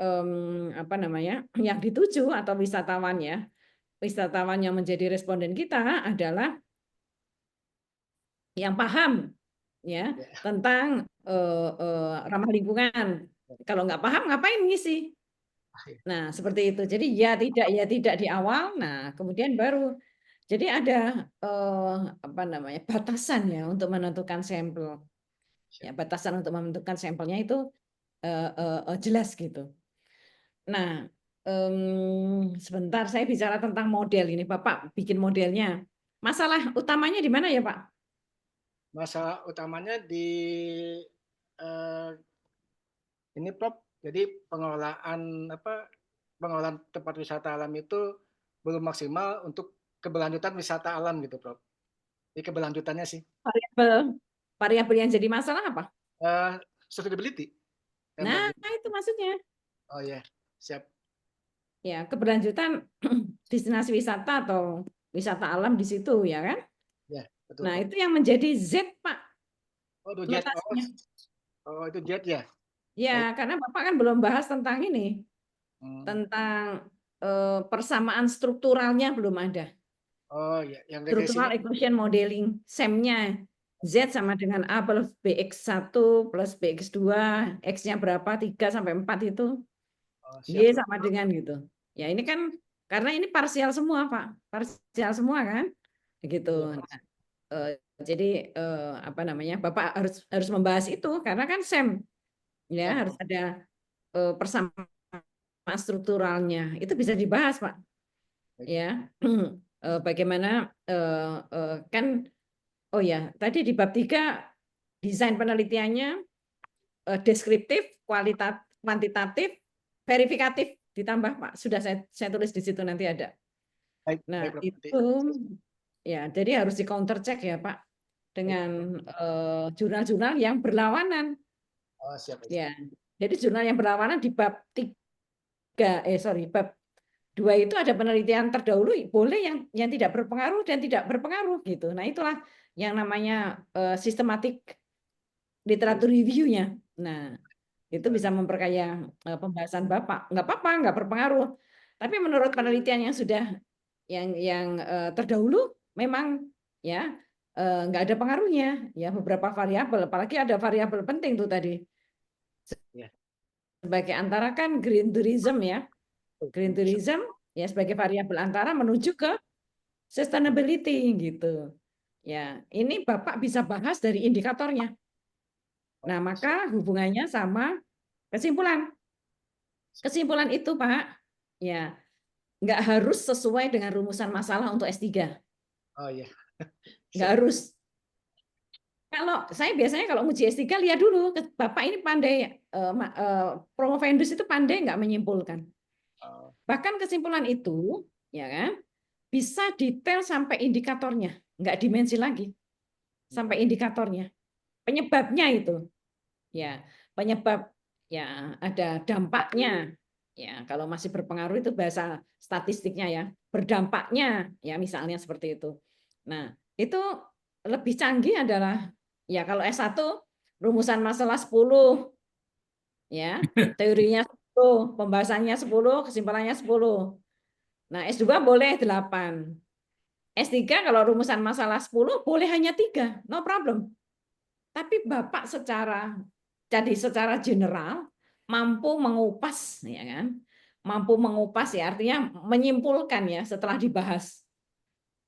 apa namanya, yang dituju atau wisatawan yang menjadi responden kita adalah yang paham ya tentang ramah lingkungan. Kalau nggak paham ngapain ngisi? Nah, seperti itu. Jadi ya tidak di awal. Nah, kemudian baru Jadi ada apa namanya batasan ya untuk menentukan sampel. Ya, batasan untuk menentukan sampelnya itu jelas gitu. Nah, sebentar saya bicara tentang model ini. Bapak bikin modelnya. Masalah utamanya di mana ya, Pak? Masalah utamanya di ini Prof. Jadi pengelolaan tempat wisata alam itu belum maksimal untuk keberlanjutan wisata alam gitu Prof. Jadi keberlanjutannya sih Variabel yang jadi masalah apa? sustainability yang Nah, bagian. itu maksudnya. Oh ya, siap. Ya, keberlanjutan destinasi wisata atau wisata alam di situ ya kan? Ya, betul Nah, Prof. itu yang menjadi Z, Pak, Oh, itu jet. letaknya. Itu jet ya. Baik. Ya, karena Bapak kan belum bahas tentang ini, tentang persamaan strukturalnya belum ada. Oh ya, yang Structural regresinya. equation modeling, SEM-nya. Z sama dengan A plus BX1 plus BX2, X-nya berapa, 3 sampai 4 itu. Oh, Y siap. sama dengan gitu. Ya ini kan, karena ini parsial semua Pak. Parsial semua kan. Begitu. Iya. Nah, jadi apa namanya, Bapak harus membahas itu, karena kan SEM. Ya, Siap. harus ada persamaan strukturalnya. Itu bisa dibahas Pak. Baik. Ya. Bagaimana kan oh ya, tadi di bab 3 desain penelitiannya deskriptif, kuantitatif, verifikatif ditambah Pak. Sudah saya tulis di situ nanti ada. Baik, Nah, Prof. itu ya, jadi harus di counter check ya Pak dengan jurnal-jurnal yang berlawanan. Oh, siap. Ya. Jadi jurnal yang berlawanan di bab 3 bab 2 itu ada penelitian terdahulu boleh yang tidak berpengaruh dan tidak berpengaruh gitu. Nah, itulah yang namanya sistematik literatur review-nya. Nah, itu bisa memperkaya pembahasan Bapak. Nggak apa-apa, nggak berpengaruh. Tapi menurut penelitian yang sudah yang terdahulu memang ya nggak ada pengaruhnya ya beberapa variabel, apalagi ada variabel penting tuh tadi. Ya. Sebagai antara kan green tourism ya. Green tourism ya sebagai variabel antara menuju ke sustainability gitu. Ya, ini Bapak bisa bahas dari indikatornya. Nah, maka hubungannya sama kesimpulan. Kesimpulan itu, Pak, ya nggak harus sesuai dengan rumusan masalah untuk S3. Oh iya. Nggak harus. Kalau saya biasanya kalau uji S3 lihat dulu, Bapak ini pandai, promovendus itu pandai nggak menyimpulkan. Bahkan kesimpulan itu, ya kan, bisa detail sampai indikatornya, nggak dimensi lagi, sampai indikatornya, penyebabnya itu, ya penyebab, ya ada dampaknya, ya kalau masih berpengaruh itu bahasa statistiknya ya, berdampaknya, ya misalnya seperti itu. Nah itu lebih canggih adalah, ya kalau S1 rumusan masalah 10, ya teorinya 10, pembahasannya 10, kesimpulannya 10. Nah, S2 boleh 8. S3 kalau rumusan masalah 10 boleh hanya 3, no problem. Tapi Bapak secara general mampu mengupas ya kan? Mampu mengupas ya artinya menyimpulkan ya setelah dibahas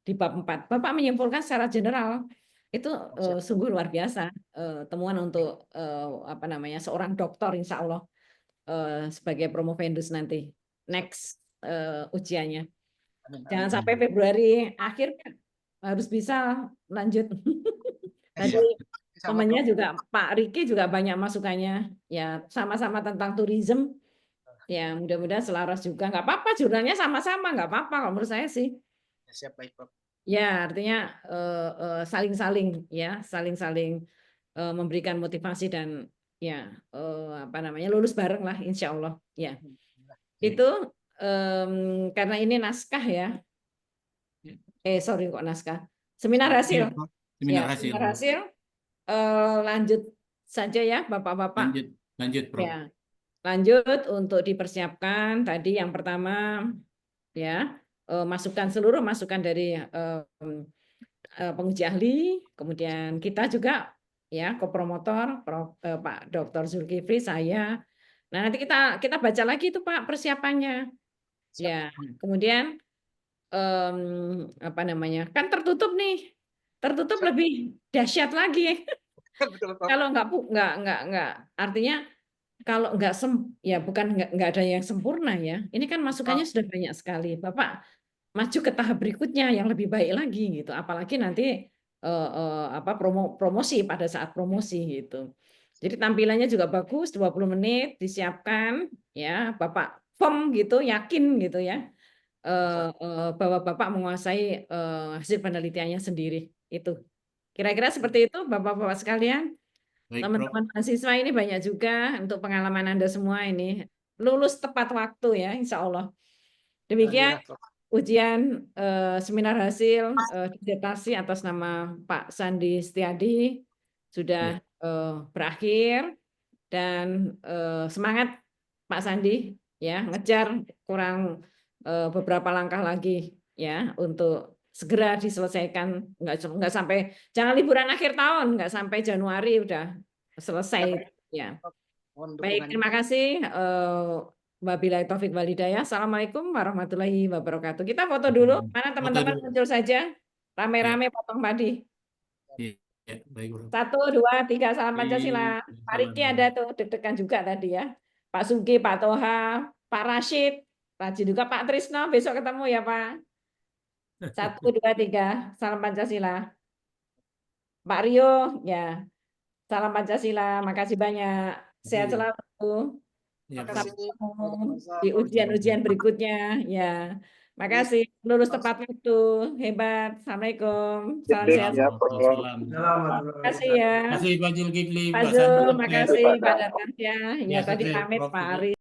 di bab 4. Bapak menyimpulkan secara general. Itu sungguh luar biasa temuan untuk apa namanya seorang doktor insya Allah sebagai promovendus nanti next ujiannya. Jangan sampai Februari akhir harus bisa lanjut. Tadi temannya juga Pak Riki juga banyak masukannya. Ya sama-sama tentang tourism. Ya mudah-mudahan selaras juga. Nggak apa-apa jurnalnya sama-sama nggak apa-apa kalau menurut saya sih. Siap, baik Prof. Ya artinya saling-saling ya saling-saling memberikan motivasi dan ya apa namanya lulus bareng lah insya Allah. Ya itu karena ini naskah ya. Sorry kok naskah. Seminar hasil. Seminar hasil. Seminar hasil. Lanjut saja ya Bapak-bapak. Lanjut Prof. Ya. Lanjut untuk dipersiapkan tadi yang pertama ya seluruh masukan dari penguji ahli, kemudian kita juga ya kopromotor Pak Dr. Zulkifli, saya. Nah, nanti kita baca lagi itu Pak persiapannya. Ya, kemudian apa namanya, kan tertutup nih, tertutup lebih dahsyat lagi. Betul, Prof. Kalau nggak, artinya kalau nggak ya bukan nggak ada yang sempurna ya. Ini kan masukannya sudah banyak sekali. Bapak maju ke tahap berikutnya yang lebih baik lagi gitu. Apalagi nanti apa promosi pada saat promosi gitu. Jadi tampilannya juga bagus, 20 menit disiapkan ya, Bapak firm gitu, yakin gitu ya. Bahwa Bapak menguasai hasil penelitiannya sendiri itu. Kira-kira seperti itu Bapak-bapak sekalian. Baik, Prof. Teman-teman mahasiswa ini banyak juga untuk pengalaman Anda semua ini. Lulus tepat waktu ya, insya Allah. Demikian Alhamdulillah, Prof. ujian seminar hasil disertasi atas nama Pak Sandi Setiadi sudah berakhir, dan semangat Pak Sandi ya, ngejar kurang beberapa langkah lagi ya untuk segera diselesaikan, nggak sampai, jangan liburan akhir tahun, nggak sampai Januari udah selesai ya. Mohon Baik, dukungan. terima kasih. Wabillahi taufik walhidayah. Assalamualaikum warahmatullahi wabarakatuh. Kita foto dulu. Mana teman-teman dulu. muncul saja. Rame-rame potong padi. Ya, baik, Prof. 1, 2, 3, salam Pancasila. Pak Riki ada tuh, deg-degan juga tadi ya. Pak Sugi, Pak Toha, Pak Rashid, rajin juga Pak Trisno. Besok ketemu ya Pak. 1, 2, 3, salam Pancasila. Pak Rio, ya. Salam Pancasila. Makasih banyak. Sehat selalu. Ya, Terima Prof. kasih. Di ujian-ujian berikutnya ya. Makasih, lulus tepat waktu, hebat. Assalamualaikum, salam sehat. Ya, Prof. Salam. Terima kasih ya. Terima kasih Pak Zulkifli, Pak Pak Zul, Sandi. makasih Pak Datansyah. Ya Ya, tadi sukses, pamit Prof. Pak Ari.